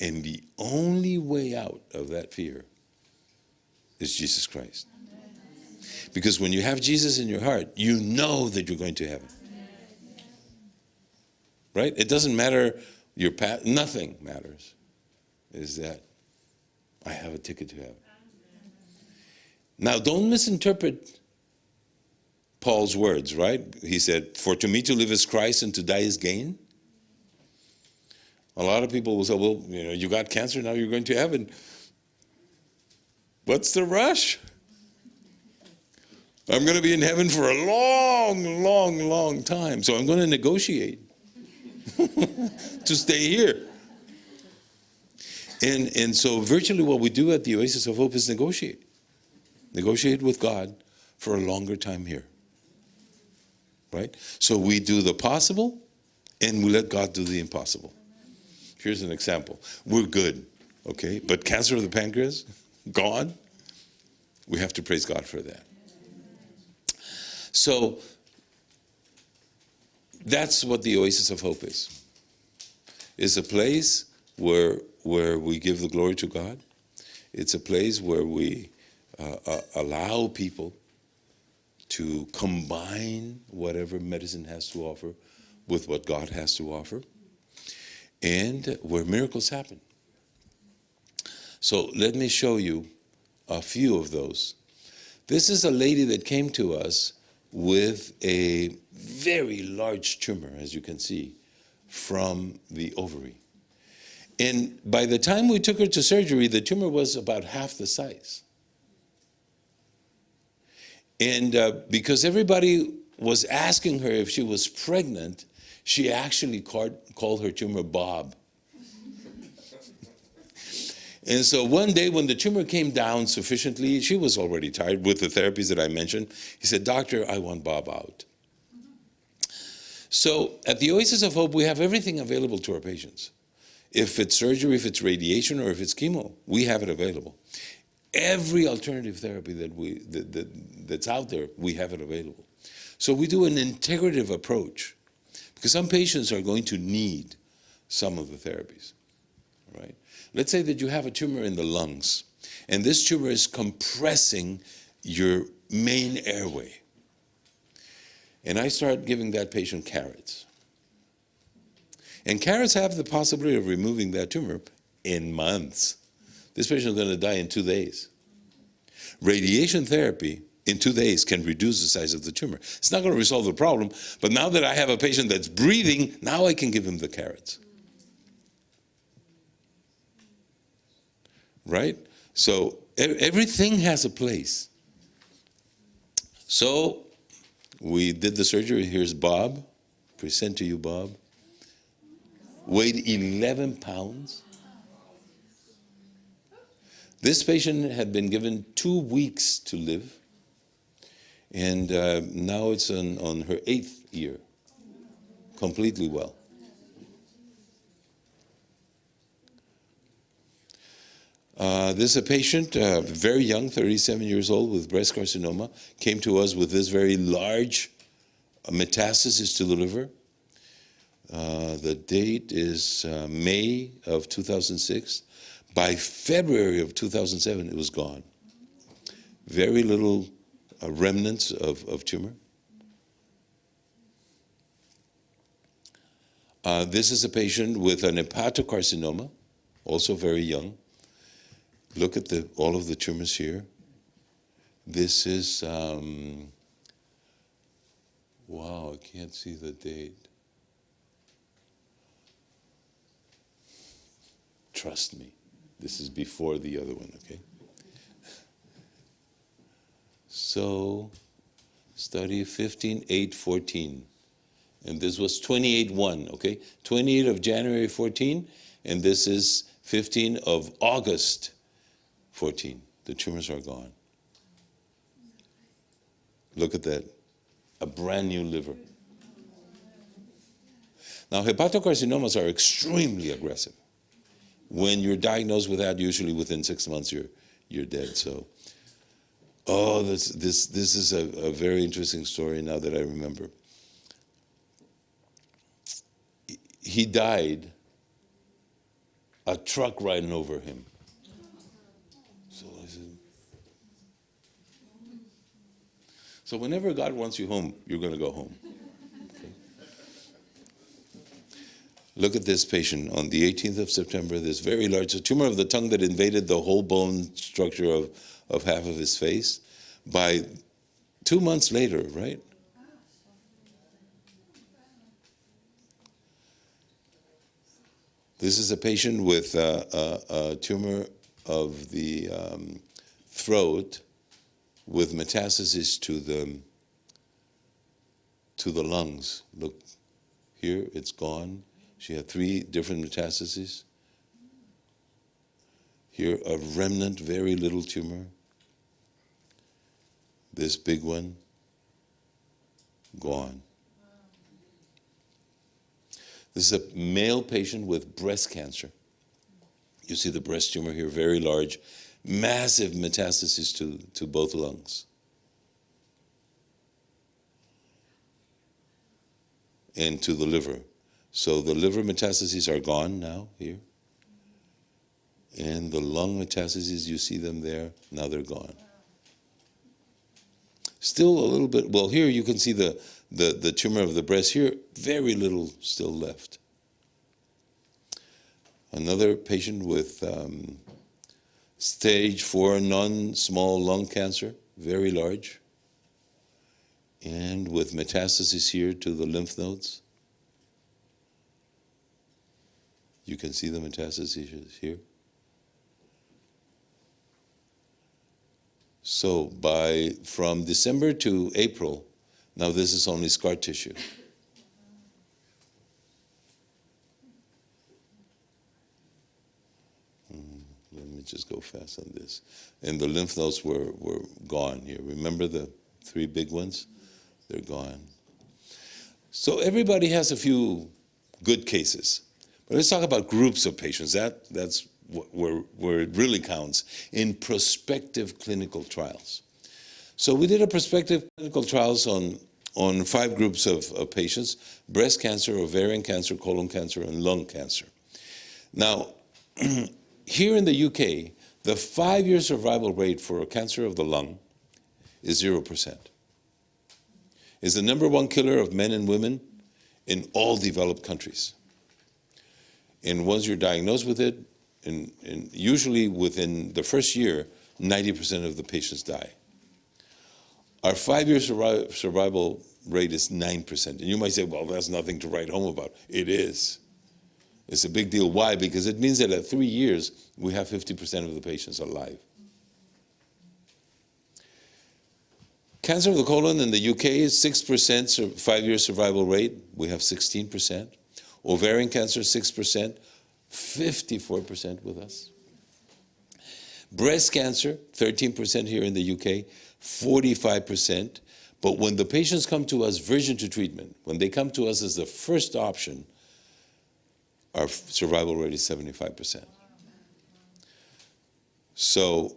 S2: And the only way out of that fear is Jesus Christ. Because when you have Jesus in your heart, you know that you're going to heaven. Right? It doesn't matter your path, nothing matters. Is that I have a ticket to heaven. Now, don't misinterpret Paul's words, right? He said, for to me to live is Christ and to die is gain. A lot of people will say, well, you got cancer, now you're going to heaven. What's the rush? I'm going to be in heaven for a long, long, long time. So I'm going to negotiate to stay here. And so virtually what we do at the Oasis of Hope is negotiate. Negotiate with God for a longer time here. Right? So we do the possible and we let God do the impossible. Here's an example. We're good, okay? But cancer of the pancreas, gone. We have to praise God for that. So that's what the Oasis of Hope is. It's a place where we give the glory to God. It's a place where we allow people to combine whatever medicine has to offer with what God has to offer, and where miracles happen. So let me show you a few of those. This is a lady that came to us with a very large tumor, as you can see, from the ovary. And by the time we took her to surgery, the tumor was about half the size. And because everybody was asking her if she was pregnant, she actually called her tumor Bob. And so one day when the tumor came down sufficiently, she was already tired with the therapies that I mentioned. He said, "Doctor, I want Bob out." So at the Oasis of Hope, we have everything available to our patients. If it's surgery, if it's radiation, or if it's chemo, we have it available. Every alternative therapy that's out there, we have it available. So we do an integrative approach, because some patients are going to need some of the therapies, right? Let's say that you have a tumor in the lungs, and this tumor is compressing your main airway. And I start giving that patient carrots. And carrots have the possibility of removing that tumor in months. This patient is going to die in 2 days. Radiation therapy in 2 days can reduce the size of the tumor. It's not going to resolve the problem, but now that I have a patient that's breathing, now I can give him the carrots. Right? So everything has a place. So we did the surgery. Here's Bob. Present to you, Bob. Weighed 11 pounds. This patient had been given 2 weeks to live, and now it's on her 8th year, completely well. This is a patient, very young, 37 years old, with breast carcinoma, came to us with this very large metastasis to the liver. The date is May of 2006. By February of 2007, it was gone. Very little remnants of tumor. This is a patient with an hepatocarcinoma, also very young. Look at all of the tumors here. This is, wow, I can't see the date. Trust me, this is before the other one, okay? So, study 15/8/14. And this was 28/1, okay? 28 of January 14, and this is 15 of August 14. The tumors are gone. Look at that, a brand new liver. Now, hepatocarcinomas are extremely aggressive. When you're diagnosed with that, usually within 6 months you're dead. So, oh, this is a very interesting story now that I remember. He died, a truck riding over him. So whenever God wants you home, you're going to go home. Okay? Look at this patient on the 18th of September, this very large tumor of the tongue that invaded the whole bone structure of half of his face. By 2 months later, right? This is a patient with a tumor of the throat with metastasis to the lungs. Look, here it's gone. She had 3 different metastases. Here, a remnant, very little tumor. This big one, gone. This is a male patient with breast cancer. You see the breast tumor here, very large, massive metastases to both lungs. And to the liver. So the liver metastases are gone now here. And the lung metastases, you see them there, now they're gone. Still a little bit, well, here you can see the tumor of the breast here, very little still left. Another patient with stage 4 non-small lung cancer, very large, and with metastases here to the lymph nodes. You can see the metastases here. So from December to April, now this is only scar tissue. Let me just go fast on this. And the lymph nodes were gone here. Remember the 3 big ones? They're gone. So everybody has a few good cases. But let's talk about groups of patients. That's where it really counts in prospective clinical trials. So we did a prospective clinical trials on 5 groups of patients: breast cancer, ovarian cancer, colon cancer, and lung cancer. Now, here in the UK, the 5-year survival rate for a cancer of the lung is 0%. It's the #1 killer of men and women in all developed countries. And once you're diagnosed with it, and usually within the first year, 90% of the patients die. Our 5-year survival rate is 9%. And you might say, well, that's nothing to write home about. It is. It's a big deal. Why? Because it means that at 3 years, we have 50% of the patients alive. Cancer of the colon in the UK is 6% 5-year survival rate. We have 16%. Ovarian cancer, 6%. 54% with us. Breast cancer, 13% here in the UK, 45%. But when the patients come to us virgin to treatment, when they come to us as the first option, our survival rate is 75%. So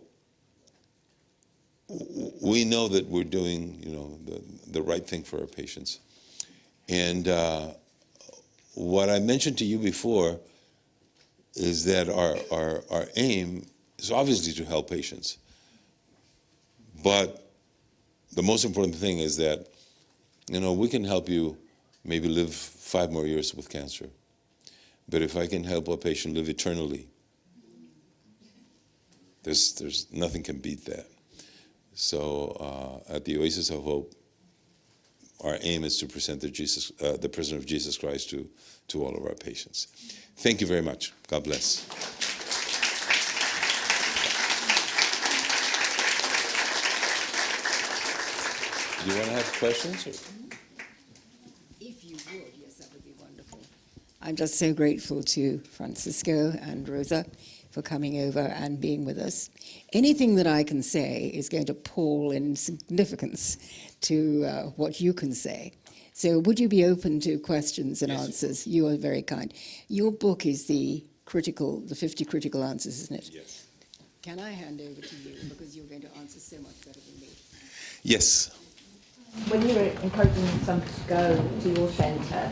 S2: we know that we're doing, the right thing for our patients. And what I mentioned to you before is that our aim is obviously to help patients. But the most important thing is that, we can help you maybe live 5 more years with cancer. But if I can help a patient live eternally, there's nothing can beat that. So at the Oasis of Hope, our aim is to present the person of Jesus Christ to all of our patients. Thank you very much. God bless. Do you want to have questions? Or?
S1: If you would, yes, that would be wonderful. I'm just so grateful to Francisco and Rosa for coming over and being with us. Anything that I can say is going to pall in significance to what you can say. So would you be open to questions and answers? You are very kind. Your book is the 50 critical answers, isn't it?
S2: Yes.
S1: Can I hand over to you, because you're going to answer so much better than me?
S2: Yes.
S3: When you're encouraging somebody to go to your centre,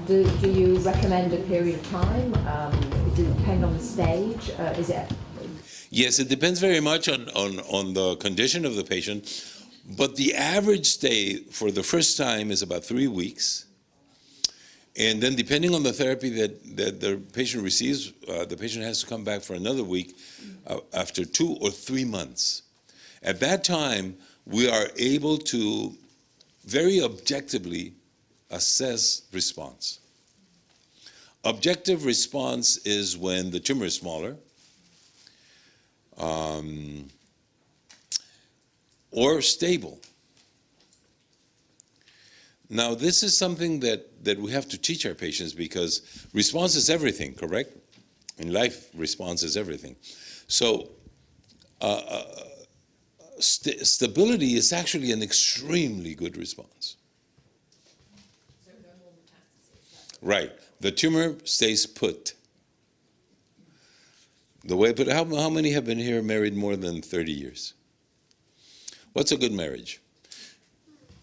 S3: do you recommend a period of time? Does it depend on the stage? Is it?
S2: Yes, it depends very much on the condition of the patient. But the average stay for the first time is about 3 weeks. And then depending on the therapy that the patient receives, the patient has to come back for another week after 2 or 3 months. At that time, we are able to very objectively assess response. Objective response is when the tumor is smaller, or stable. Now, this is something that we have to teach our patients, because response is everything, correct? In life, response is everything. So stability is actually an extremely good response.
S3: So no more metastases.
S2: Right. The tumor stays put. The way, but how many have been here married more than 30 years? What's a good marriage?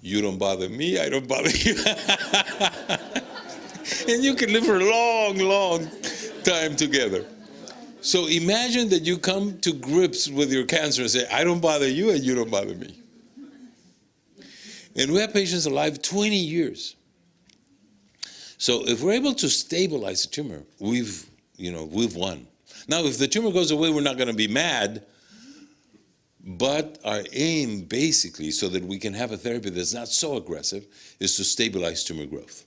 S2: You don't bother me, I don't bother you. And you can live for a long, long time together. So imagine that you come to grips with your cancer and say, I don't bother you and you don't bother me. And we have patients alive 20 years. So if we're able to stabilize the tumor, we've won. Now, if the tumor goes away, we're not going to be mad. But our aim, basically, so that we can have a therapy that's not so aggressive, is to stabilize tumor growth.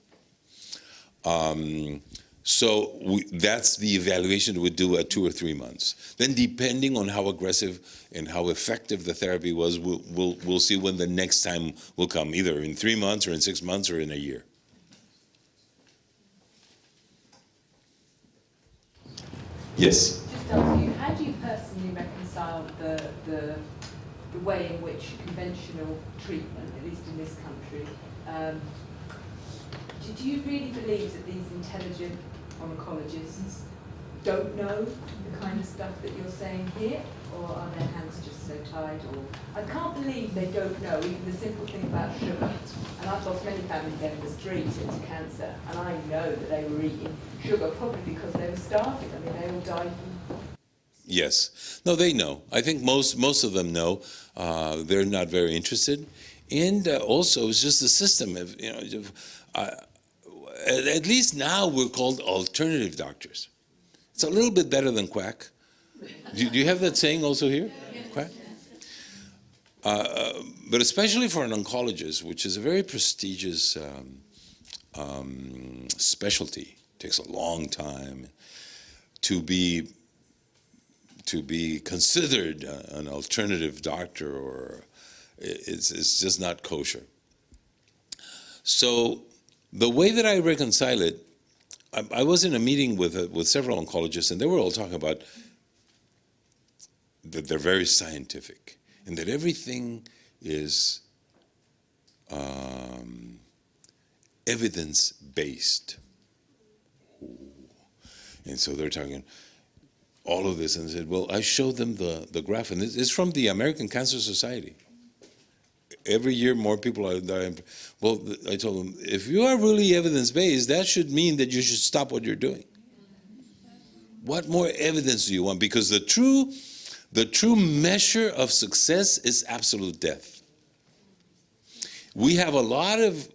S2: That's the evaluation we do at 2 or 3 months. Then, depending on how aggressive and how effective the therapy was, we'll see when the next time will come, either in 3 months or in 6 months or in a year. Yes?
S4: Just ask you, how do you personally reconcile the way in which conventional treatment, at least in this country, do you really believe that these intelligent oncologists don't know the kind of stuff that you're saying here, or are their hands just so tied? Or I can't believe they don't know even the simple thing about sugar. And I've lost many family members treated to cancer, and I know that they were eating sugar probably because they were starving. I mean, they all died.
S2: Yes. No, they know. I think most of them know. They're not very interested. And also, it's just the system. At least now we're called alternative doctors. It's a little bit better than quack. Do you have that saying also here? Quack? But especially for an oncologist, which is a very prestigious specialty, it takes a long time to be considered an alternative doctor, or it's just not kosher. So the way that I reconcile it, I was in a meeting with several oncologists, and they were all talking about that they're very scientific, and that everything is evidence-based. And so they're talking all of this, and I said, well, I showed them the graph, and it's from the American Cancer Society. Every year more people are dying. Well, I told them, if you are really evidence-based, that should mean that you should stop what you're doing. What more evidence do you want? Because the true measure of success is absolute death. We have a lot of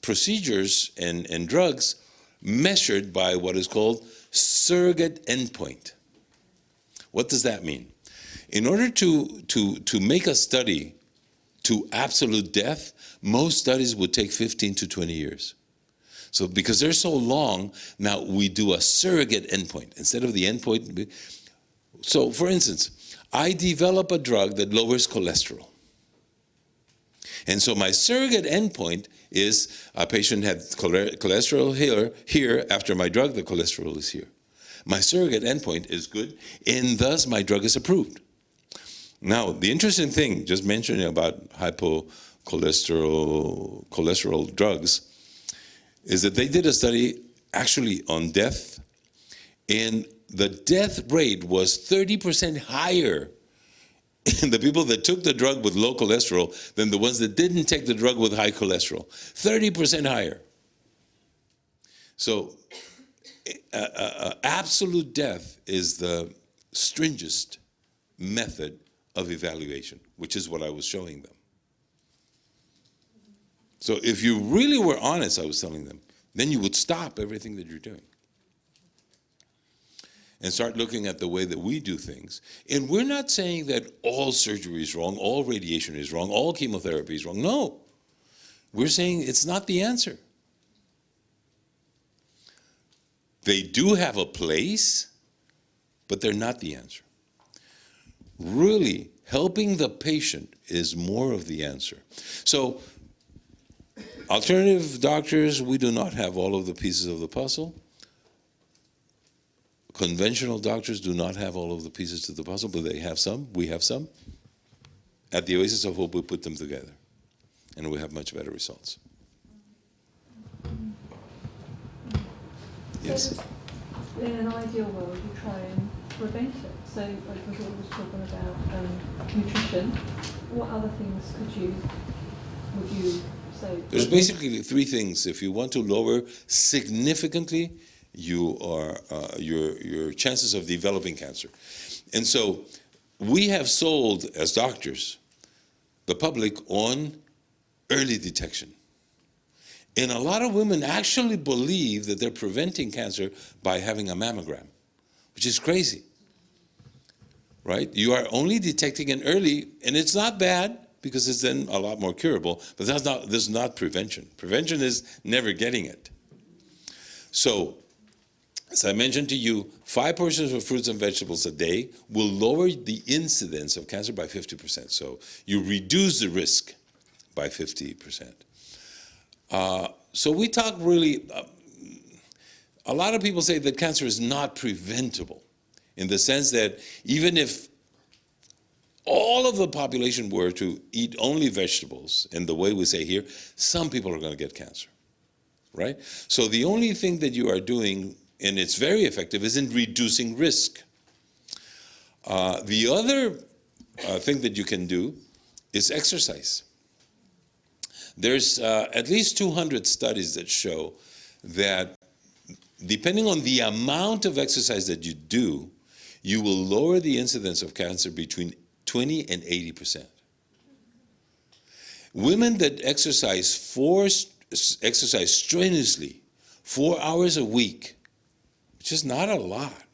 S2: procedures and drugs measured by what is called surrogate endpoint. What does that mean? In order to make a study to absolute death, most studies would take 15 to 20 years. So because they're so long, now we do a surrogate endpoint instead of the endpoint. So for instance, I develop a drug that lowers cholesterol. And so my surrogate endpoint is a patient had cholesterol here. After my drug, the cholesterol is here. My surrogate endpoint is good, and thus my drug is approved. Now, the interesting thing, just mentioning about cholesterol drugs, is that they did a study actually on death, and the death rate was 30% higher in the people that took the drug with low cholesterol than the ones that didn't take the drug with high cholesterol. 30% higher. So absolute death is the stringent method of evaluation, which is what I was showing them. So if you really were honest, I was telling them, then you would stop everything that you're doing and start looking at the way that we do things. And we're not saying that all surgery is wrong, all radiation is wrong, all chemotherapy is wrong. No. We're saying it's not the answer. They do have a place, but they're not the answer. Really, helping the patient is more of the answer. So, alternative doctors, we do not have all of the pieces of the puzzle. Conventional doctors do not have all of the pieces to the puzzle, but they have some, we have some. At the Oasis of Hope, we put them together, and we have much better results. Yes.
S5: In an ideal world, you try and prevent it. So, like we were always talking about nutrition. What other things would you say?
S2: There's basically three things. If you want to lower significantly your chances of developing cancer. And so we have sold, as doctors, the public on early detection. And a lot of women actually believe that they're preventing cancer by having a mammogram, which is crazy, right? You are only detecting it early, and it's not bad because it's then a lot more curable, but this is not prevention. Prevention is never getting it. So, as I mentioned to you, 5 portions of fruits and vegetables a day will lower the incidence of cancer by 50%. So you reduce the risk by 50%. So we talk really, a lot of people say that cancer is not preventable in the sense that even if all of the population were to eat only vegetables in the way we say here, some people are going to get cancer, right? So the only thing that you are doing, and it's very effective, is in reducing risk. The other thing that you can do is exercise. There's at least 200 studies that show that depending on the amount of exercise that you do, you will lower the incidence of cancer between 20 and 80%. Women that exercise strenuously 4 hours a week, which is not a lot.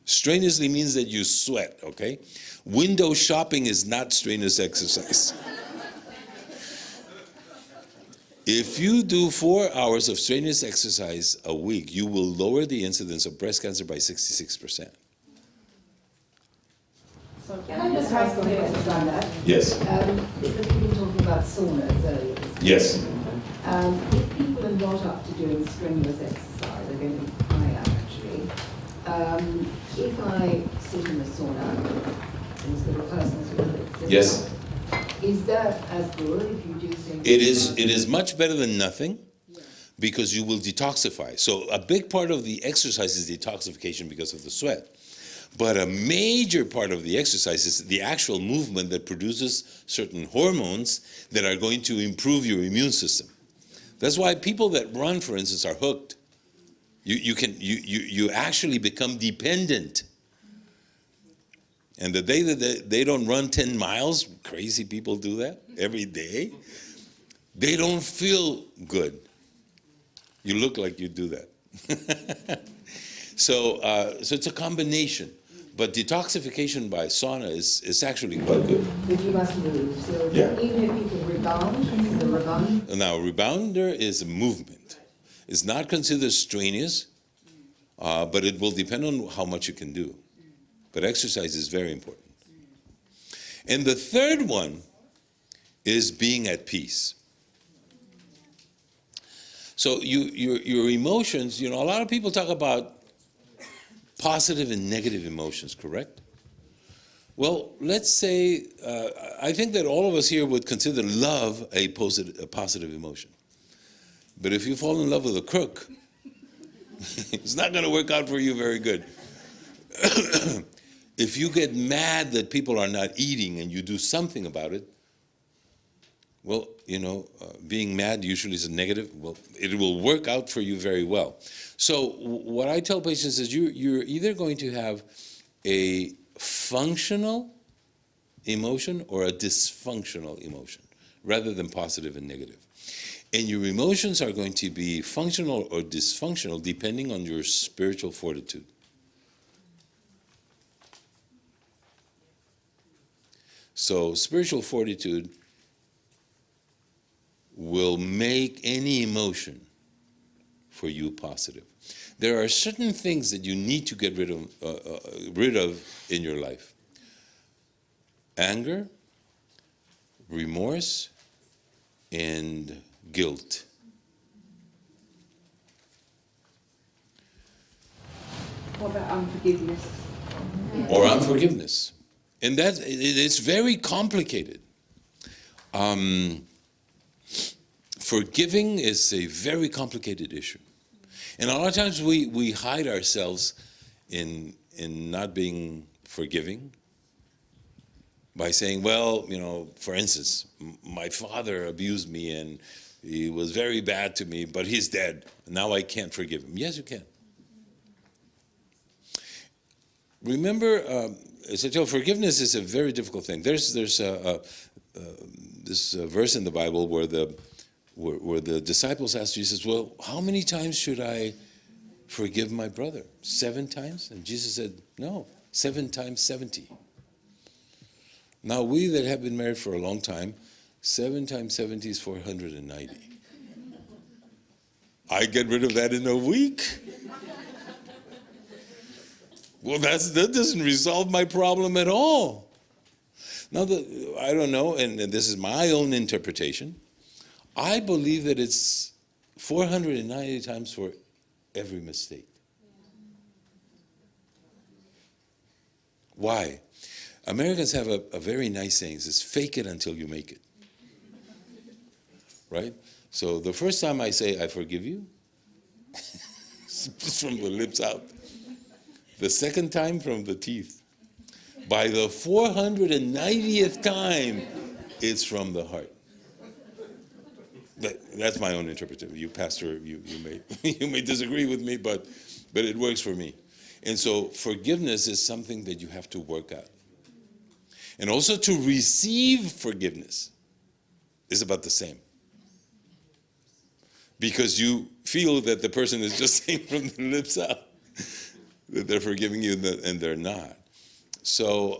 S2: Strenuously means that you sweat, okay? Window shopping is not strenuous exercise. If you do 4 hours of strenuous exercise a week, you will lower the incidence of breast cancer by 66%.
S6: Can I just ask one question on that?
S2: Yes.
S6: Because we were talking about saunas earlier.
S2: Yes.
S6: If people are not up to doing strenuous exercise, they're going to be high up actually. If I sit in the sauna, instead of a person sort of sits
S2: Yes.
S6: up, is that as good if you do things?
S2: It is much better than nothing because you will detoxify. So a big part of the exercise is detoxification because of the sweat. But a major part of the exercise is the actual movement that produces certain hormones that are going to improve your immune system. That's why people that run, for instance, are hooked. You actually become dependent. And the day that they don't run 10 miles, crazy people do that every day, they don't feel good. You look like you do that. So it's a combination. But detoxification by sauna is actually quite good.
S6: But you must move. So
S2: Yeah.
S6: even if people rebound, the rebound.
S2: Now, rebounder is a movement. It's not considered strenuous, but it will depend on how much you can do. But exercise is very important. And the third one is being at peace. So your emotions, a lot of people talk about positive and negative emotions, correct? Well, let's say, I think that all of us here would consider love a positive emotion. But if you fall in love with a crook, it's not going to work out for you very good. If you get mad that people are not eating and you do something about it, well, being mad usually is a negative. Well, it will work out for you very well. So what I tell patients is you're either going to have a functional emotion or a dysfunctional emotion, rather than positive and negative. And your emotions are going to be functional or dysfunctional depending on your spiritual fortitude. So spiritual fortitude will make any emotion for you positive. There are certain things that you need to get rid of in your life. Anger, remorse, and guilt.
S4: What about unforgiveness?
S2: Or unforgiveness. And it's very complicated. Forgiving is a very complicated issue. And a lot of times we hide ourselves in not being forgiving by saying, well, you know, for instance, my father abused me and he was very bad to me, but he's dead. Now I can't forgive him. Yes, you can. Remember, forgiveness is a very difficult thing. There's this verse in the Bible where the disciples asked Jesus, well, how many times should I forgive my brother? 7 times? And Jesus said, no, 7 times 70. Now we that have been married for a long time, 7 times 70 is 490. I get rid of that in a week. Well, that doesn't resolve my problem at all. Now, I don't know, and this is my own interpretation. I believe that it's 490 times for every mistake. Why? Americans have a very nice saying. It says, fake it until you make it. Right? So the first time I say, I forgive you, it's from the lips out. The second time, from the teeth. By the 490th time, it's from the heart. That's my own interpretation. You, pastor, you may disagree with me, but it works for me. And so forgiveness is something that you have to work out. And also to receive forgiveness is about the same. Because you feel that the person is just saying from the lips out that they're forgiving you and they're not. So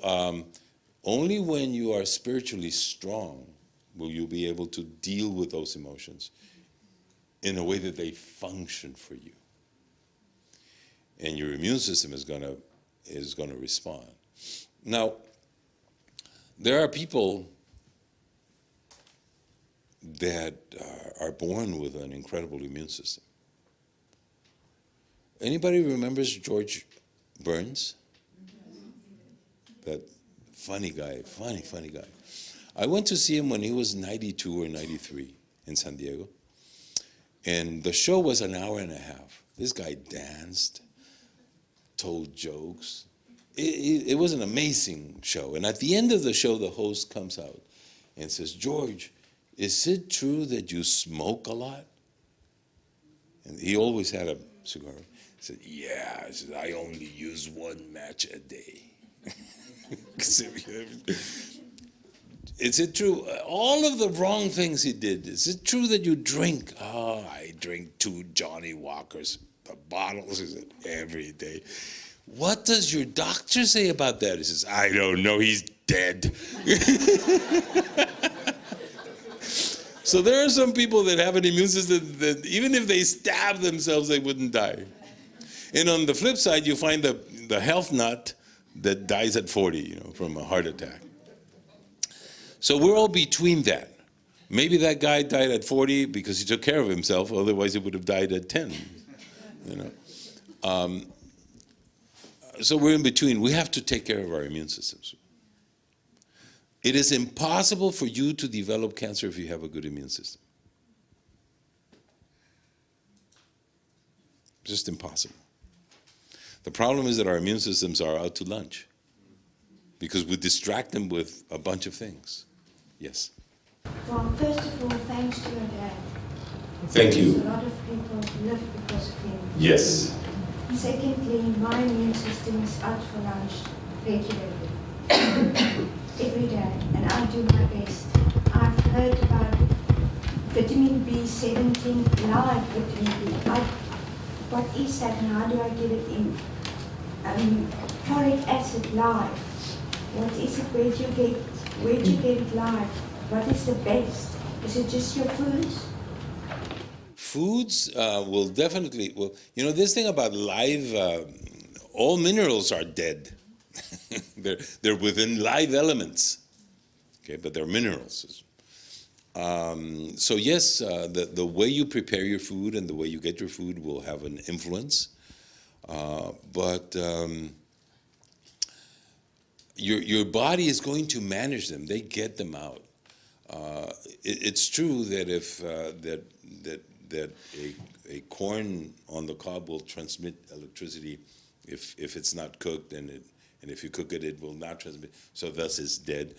S2: only when you are spiritually strong will you be able to deal with those emotions in a way that they function for you. And your immune system is going to respond. Now, there are people that are born with an incredible immune system. Anybody remembers George Burns? That funny guy, funny guy. I went to see him when he was 92 or 93 in San Diego. And the show was an hour and a half. This guy danced, told jokes. It was an amazing show. And at the end of the show, the host comes out and says, George, is it true that you smoke a lot? And he always had a cigar. He said, yeah. He said, I only use 1 match a day. Is it true? All of the wrong things he did. Is it true that you drink? Oh, I drink 2 Johnny Walkers, bottles, he said, every day. What does your doctor say about that? He says, I don't know, he's dead. So there are some people that have an immune system that even if they stab themselves, they wouldn't die. And on the flip side, you find the health nut that dies at 40, from a heart attack. So we're all between that. Maybe that guy died at 40 because he took care of himself, otherwise he would have died at 10, So we're in between. We have to take care of our immune systems. It is impossible for you to develop cancer if you have a good immune system. Just impossible. The problem is that our immune systems are out to lunch because we distract them with a bunch of things. Yes?
S7: Well, first of all, thanks to your dad.
S2: Thank you.
S7: A lot of people live because of him.
S2: Yes.
S7: Secondly, my immune system is out for lunch regularly. Every day, and I do my best. I've heard about vitamin B17, live vitamin B. What is that and how do I get it in? Folic acid live. What is it? Where do you get it live? What is the best? Is it just your foods?
S2: Foods will definitely, this thing about live, all minerals are dead. they're within live elements, okay, but they're minerals. So yes, the way you prepare your food and the way you get your food will have an influence, but your body is going to manage them. They get them out. It's true that if a corn on the cob will transmit electricity if it's not cooked, and if you cook it, it will not transmit, so thus it's dead.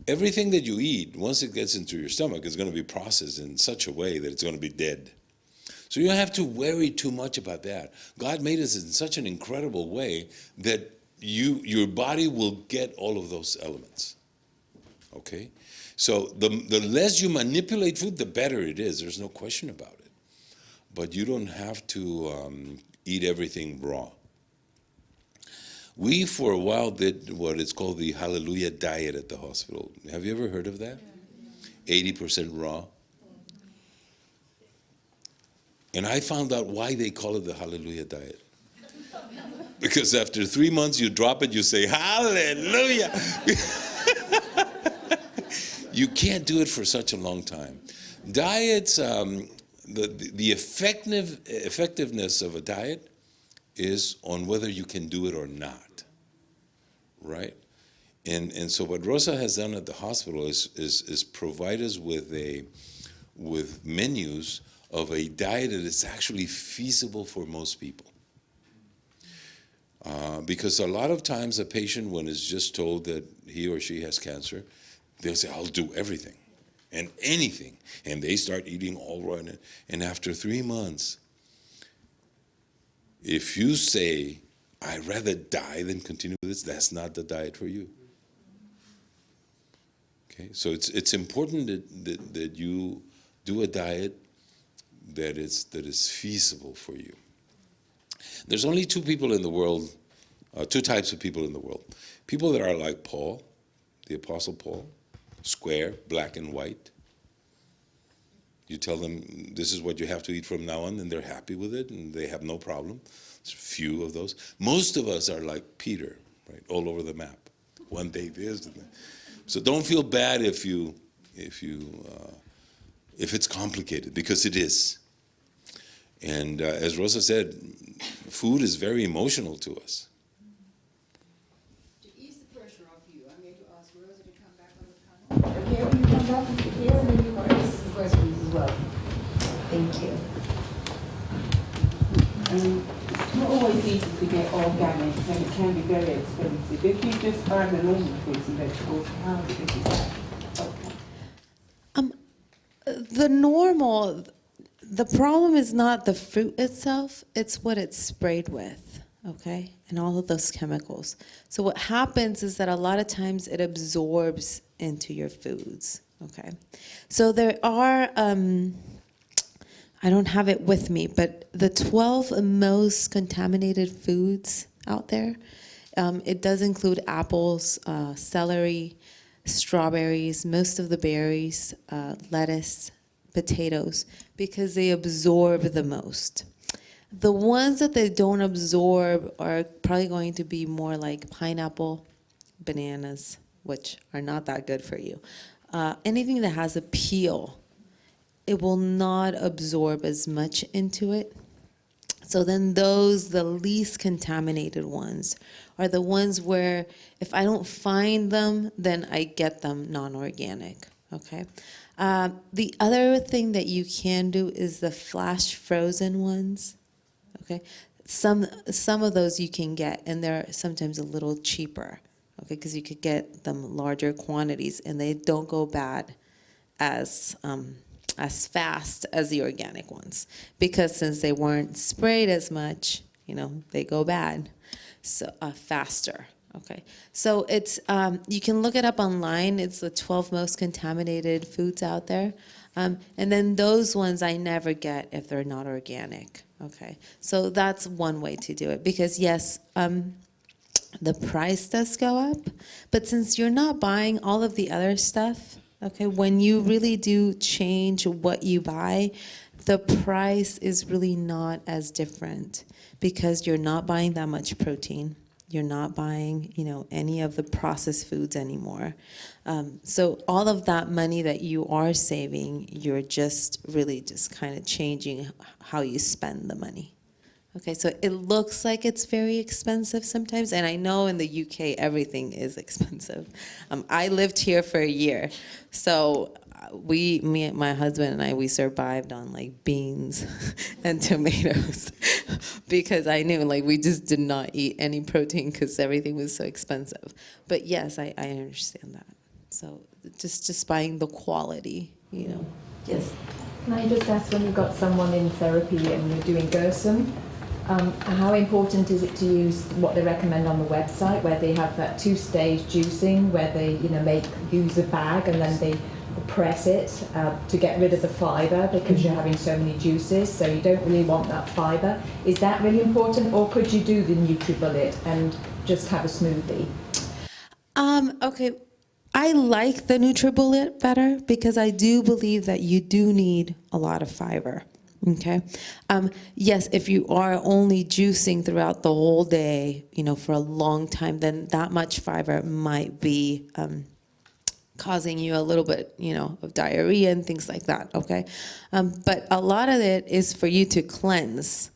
S2: Everything that you eat, once it gets into your stomach, is going to be processed in such a way that it's going to be dead. So you don't have to worry too much about that. God made us in such an incredible way that your body will get all of those elements. Okay? So the less you manipulate food, the better it is. There's no question about it. But you don't have to eat everything raw. We, for a while, did what is called the Hallelujah diet at the hospital. Have you ever heard of that? 80% raw. And I found out why they call it the Hallelujah diet. Because after 3 months, you drop it, you say, Hallelujah. You can't do it for such a long time. Diets, the effectiveness of a diet is on whether you can do it or not, right? And so what Rosa has done at the hospital is provide us with menus of a diet that is actually feasible for most people. Because a lot of times a patient, when is just told that he or she has cancer, they'll say, I'll do everything and anything. And they start eating all raw. And after 3 months, if you say, I'd rather die than continue with this, that's not the diet for you. Okay, so it's important that you do a diet that is feasible for you. There's only two people in the world, two types of people in the world. People that are like Paul, the Apostle Paul, square, black and white. You tell them this is what you have to eat from now on, and they're happy with it, and they have no problem. There's few of those. Most of us are like Peter, right, all over the map. One day this, and that. So don't feel bad if it's complicated, because it is. And as Rosa said, food is very emotional to us.
S1: To ease the pressure off you, I'm going to ask Rosa to come back on the panel.
S6: Okay, will you come back here and then you can ask some questions as well? Thank you.
S8: It's not always easy to get organic, and it can be very expensive. If you just buy the normal fruits and vegetables, how expensive is that? Okay.
S9: The problem is not the fruit itself, it's what it's sprayed with, okay? And all of those chemicals. So what happens is that a lot of times it absorbs into your foods, okay? So there are, I don't have it with me, but the 12 most contaminated foods out there, it does include apples, celery, strawberries, most of the berries, lettuce, potatoes, because they absorb the most. The ones that they don't absorb are probably going to be more like pineapple, bananas, which are not that good for you. Anything that has a peel, it will not absorb as much into it. So then those, the least contaminated ones, are the ones where if I don't find them, then I get them non-organic, okay? The other thing that you can do is the flash frozen ones, okay? Some of those you can get, and they're sometimes a little cheaper, okay? Because you could get them larger quantities, and they don't go bad as fast as the organic ones, because since they weren't sprayed as much, they go bad so faster. Okay, so it's you can look it up online. It's the 12 most contaminated foods out there, and then those ones I never get if they're not organic. Okay, so that's one way to do it, because yes, the price does go up, but since you're not buying all of the other stuff, okay, when you really do change what you buy, the price is really not as different, because you're not buying that much protein. You're not buying, any of the processed foods anymore. So all of that money that you are saving, you're just really just kind of changing how you spend the money. Okay, so it looks like it's very expensive sometimes, and I know in the UK everything is expensive. I lived here for a year, so my husband and I, we survived on like beans and tomatoes because I knew like we just did not eat any protein because everything was so expensive. But yes, I understand that. So just buying the quality, you know. Yes.
S3: Can I just ask, when you've got someone in therapy and you're doing Gerson, how important is it to use what they recommend on the website, where they have that 2-stage juicing, where they use a bag and then they press it to get rid of the fibre because you're having so many juices, so you don't really want that fibre. Is that really important, or could you do the NutriBullet and just have a smoothie?
S9: Okay. I like the NutriBullet better because I do believe that you do need a lot of fiber. Okay. Yes, if you are only juicing throughout the whole day, for a long time, then that much fiber might be causing you a little bit, of diarrhea and things like that. Okay. But a lot of it is for you to cleanse.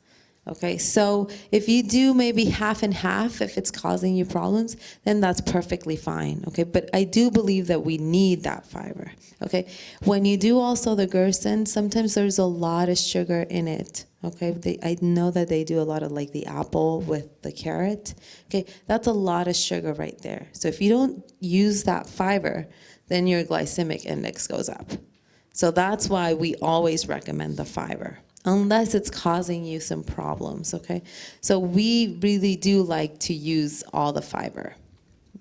S9: Okay, so if you do maybe half and half, if it's causing you problems, then that's perfectly fine. Okay, but I do believe that we need that fiber. Okay, when you do also the Gerson, sometimes there's a lot of sugar in it. Okay, I know that they do a lot of like the apple with the carrot. Okay, that's a lot of sugar right there. So if you don't use that fiber, then your glycemic index goes up. So that's why we always recommend the fiber, unless it's causing you some problems, okay? So we really do like to use all the fiber.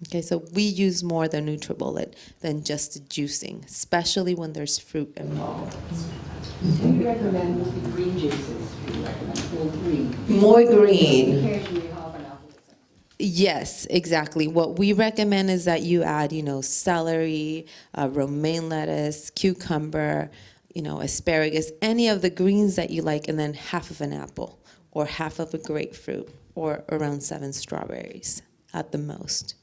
S9: Okay, so we use more the NutriBullet than just the juicing, especially when there's fruit involved.
S6: Do you recommend the green juices? Do you recommend more green?
S9: More green.
S6: Occasionally half an apple.
S9: Yes, exactly. What we recommend is that you add, celery, romaine lettuce, cucumber, asparagus, any of the greens that you like, and then half of an apple or half of a grapefruit or around 7 strawberries at the most,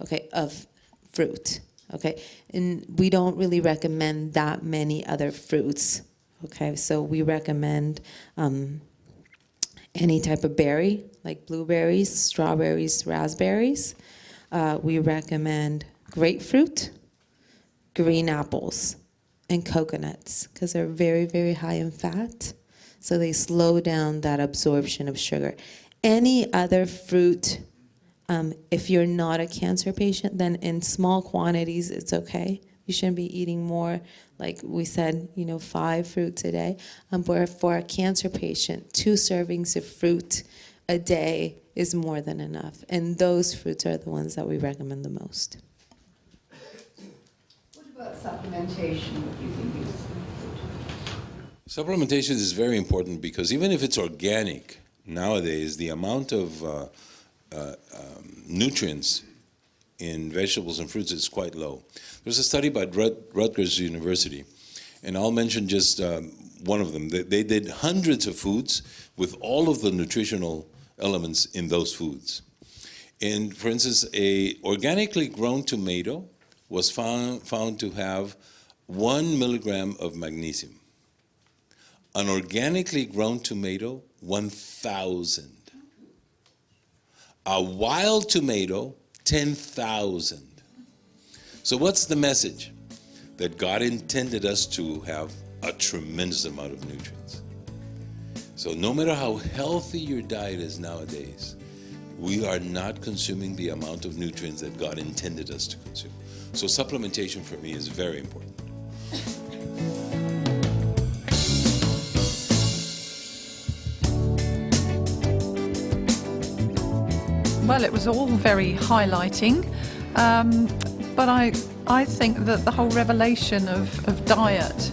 S9: okay, of fruit, okay? And we don't really recommend that many other fruits, okay? So we recommend any type of berry, like blueberries, strawberries, raspberries. We recommend grapefruit, green apples, and coconuts, because they're very, very high in fat. So they slow down that absorption of sugar. Any other fruit, if you're not a cancer patient, then in small quantities, it's okay. You shouldn't be eating more, like we said, 5 fruits a day. But for a cancer patient, 2 servings of fruit a day is more than enough. And those fruits are the ones that we recommend the most.
S6: What about supplementation? What do you think is important?
S2: Supplementation is very important because even if it's organic, nowadays the amount of nutrients in vegetables and fruits is quite low. There's a study by Rutgers University, and I'll mention just one of them. They did hundreds of foods with all of the nutritional elements in those foods. And for instance, a organically grown tomato was found to have 1 milligram of magnesium. An organically grown tomato, 1,000. A wild tomato, 10,000. So what's the message? That God intended us to have a tremendous amount of nutrients. So no matter how healthy your diet is nowadays, we are not consuming the amount of nutrients that God intended us to consume. So supplementation for me is very important.
S10: Well, it was all very highlighting, but I think that the whole revelation of diet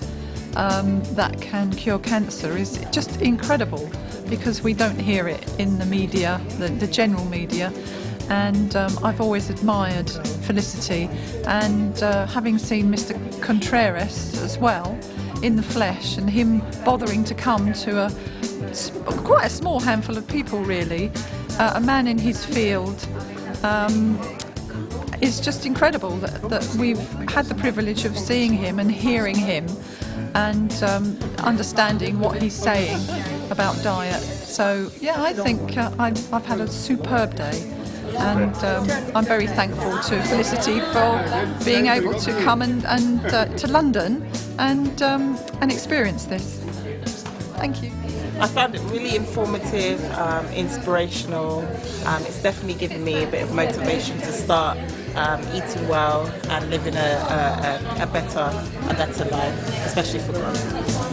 S10: that can cure cancer is just incredible, because we don't hear it in the media, the general media. And I've always admired Felicity, and having seen Mr. Contreras as well in the flesh, and him bothering to come to quite a small handful of people really, a man in his field, is just incredible that we've had the privilege of seeing him and hearing him and understanding what he's saying about diet. So yeah, I think I've had a superb day. And I'm very thankful to Felicity for being able to come and to London and experience this. Thank you.
S11: I found it really informative, inspirational. It's definitely given me a bit of motivation to start eating well and living a better life, especially for growth.